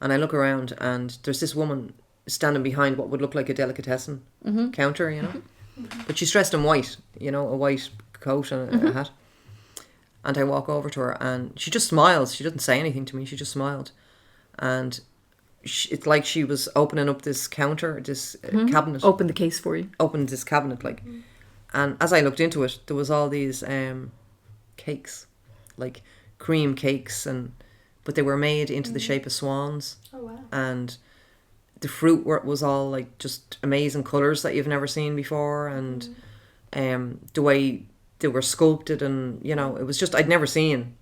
And I look around and there's this woman standing behind what would look like a delicatessen counter, you know. But she's dressed in white, you know, a white coat and a hat. And I walk over to her and she just smiles. She doesn't say anything to me. She just smiled. And it's like she was opening up this counter, this cabinet. Open the case for you. Opened this cabinet, like. And as I looked into it, there was all these cakes, like cream cakes, but they were made into the shape of swans. Oh, wow. And the fruit was all like just amazing colours that you've never seen before, and the way they were sculpted, and you know, it was just, I'd never seen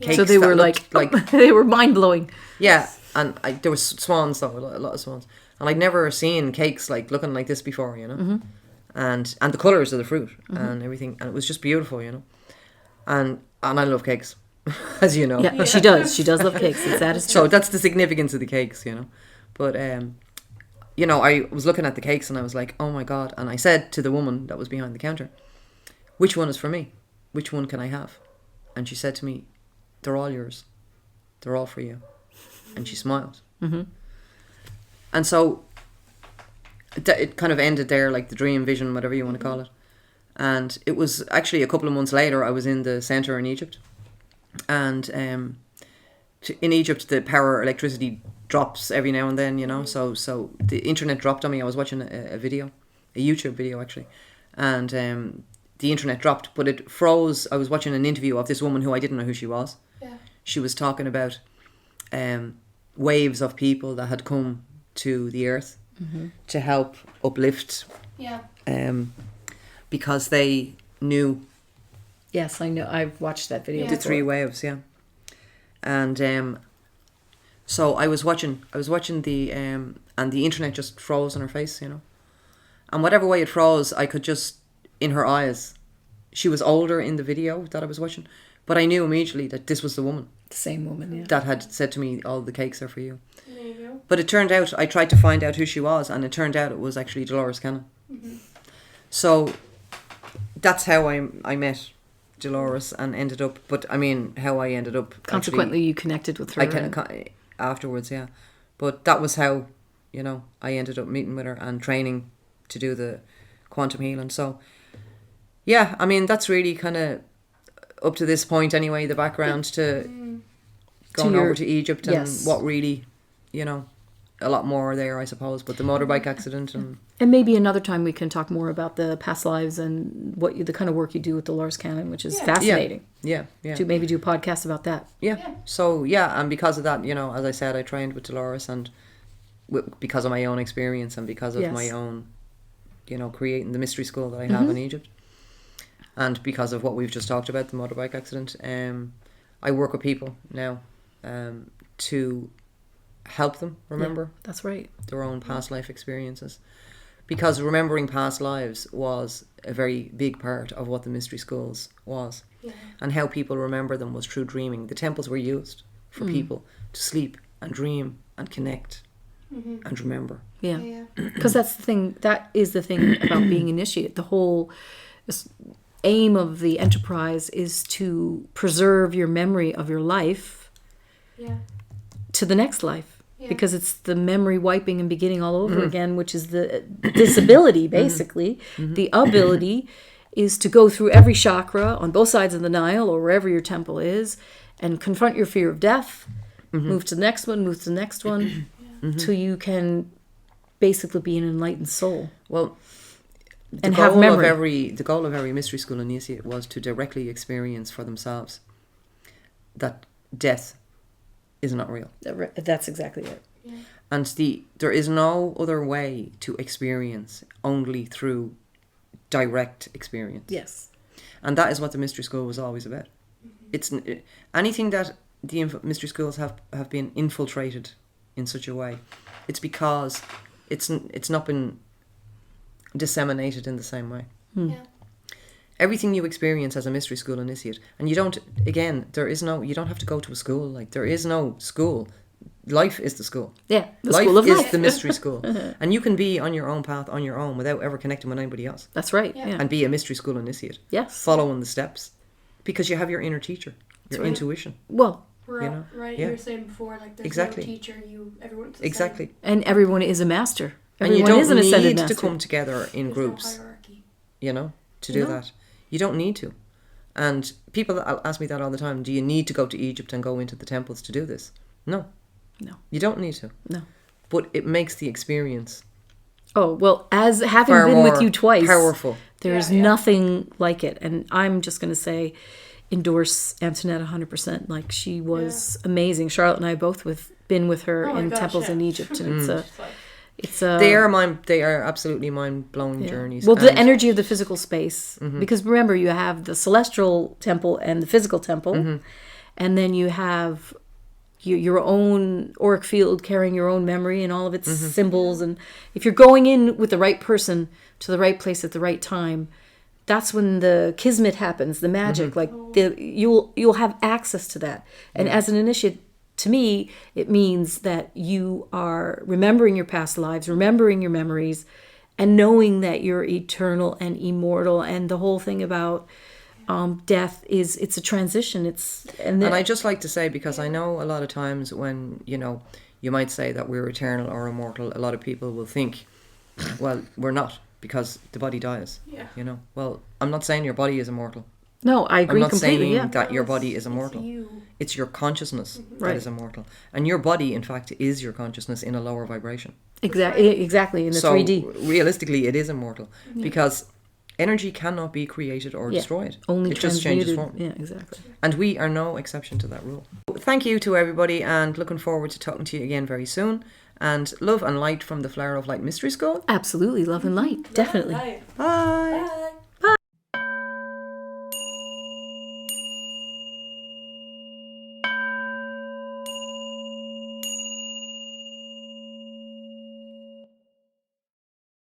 cakes. So they were like they were mind blowing. Yeah, and there was swans though, a lot of swans, and I'd never seen cakes like looking like this before, you know, and the colours of the fruit and everything, and it was just beautiful, you know, and I love cakes, as you know. Yeah, she does. She does love cakes. That is true. So that's the significance of the cakes, you know, but you know, I was looking at the cakes and I was like, oh my God, and I said to the woman that was behind the counter, which one is for me? Which one can I have? And she said to me, they're all yours. They're all for you. And she smiled. And so it kind of ended there, like the dream, vision, whatever you want to call it. And it was actually a couple of months later, I was in the centre in Egypt. And in Egypt, the electricity drops every now and then, you know. So the internet dropped on me. I was watching a video, a YouTube video actually. And the internet dropped, but it froze. I was watching an interview of this woman who I didn't know who she was. Yeah. She was talking about waves of people that had come to the earth to help uplift. Yeah. Because they knew. Yes, I know. I've watched that video. The three waves, yeah. And so I was watching the and the internet just froze on her face, you know. And whatever way it froze, I could just, in her eyes, she was older in the video that I was watching, but I knew immediately that this was the woman. The same woman, yeah. That had said to me, all the cakes are for you. There you go. But it turned out, I tried to find out who she was, and it turned out it was actually Dolores Cannon. So that's how I met Dolores and ended up, but I mean, how I ended up. Consequently, actually, you connected with her. Afterwards, yeah. But that was how, you know, I ended up meeting with her and training to do the quantum healing. So, yeah, I mean, that's really kind of up to this point anyway, the background to going over to Egypt and what really, you know, a lot more there, I suppose. But the motorbike accident and maybe another time we can talk more about the past lives and the kind of work you do with Dolores Cannon, which is fascinating. Yeah. To maybe do a podcast about that. Yeah. So, yeah, and because of that, you know, as I said, I trained with Dolores, and because of my own experience and because of my own, you know, creating the mystery school that I have in Egypt. And because of what we've just talked about, the motorbike accident, I work with people now to help them remember That's right. their own past life experiences. Because remembering past lives was a very big part of what the mystery schools was. Yeah. And how people remember them was through dreaming. The temples were used for people to sleep and dream and connect and remember. Yeah. Because that's the thing. That is the thing about being initiate. The whole aim of the enterprise is to preserve your memory of your life to the next life. Because it's the memory wiping and beginning all over again, which is the disability, basically. The ability is to go through every chakra on both sides of the Nile or wherever your temple is and confront your fear of death, move to the next one, move to the next one, till you can basically be an enlightened soul. Well, and have memory. The goal of every mystery school initiate was to directly experience for themselves that death is not real. That's exactly it. Yeah. And there is no other way to experience only through direct experience. Yes. And that is what the mystery school was always about. It's anything that the mystery schools have been infiltrated in such a way. It's because it's not been disseminated in the same way. Yeah. Everything you experience as a mystery school initiate, and you don't have to go to a school. Like, there is no school. Life is the school. Yeah, the life school of is life. the mystery school. And you can be on your own path, on your own, without ever connecting with anybody else. That's right. Yeah. Yeah. And be a mystery school initiate. Yes. Following the steps. Because you have your inner teacher, your right. intuition. Well, We're You all, know? right, Yeah. you were saying before, like, there's Exactly. no teacher, everyone's the Exactly. same. and everyone is a master. And you Everyone is don't an ascended need master. to come together in There's groups, no hierarchy. to do No. that. You don't need to. And people ask me that all the time. Do you need to go to Egypt and go into the temples to do this? No. No. You don't need to. No. But it makes the experience Oh, well, as having far been more with you twice, powerful. there's Yeah. nothing like it. And I'm just going to say, endorse Antoinette 100%. Like, she was amazing. Charlotte and I both been with her Oh my in gosh, temples yeah. in Egypt. And Just like, it's a... They are absolutely mind-blowing journeys. Well, the And energy of the physical space. Because remember, you have the celestial temple and the physical temple. And then you have your own auric field carrying your own memory and all of its symbols. And if you're going in with the right person to the right place at the right time, that's when the kismet happens, the magic. Like, you'll have access to that. And as an initiate, to me, it means that you are remembering your past lives, remembering your memories, and knowing that you're eternal and immortal. And the whole thing about death it's a transition. And I just like to say, because I know a lot of times when, you might say that we're eternal or immortal, a lot of people will think, well, we're not, because the body dies. Yeah. Well, I'm not saying your body is immortal. no, I agree I'm not completely. saying Yeah. that your body is immortal. It's you. It's your consciousness that Right. is immortal. And your body, in fact, is your consciousnly in a lower vibration. Exactly, in the So 3D. realistically, it is immortal. Because energy cannot be created or destroyed. Only it just changes transmuted. form. Yeah, exactly. And we are no exception to that rule. Thank you to everybody, and looking forward to talking to you again very soon. And love and light from the Flower of Light Mystery School. Absolutely, love and light, definitely. Right. Bye.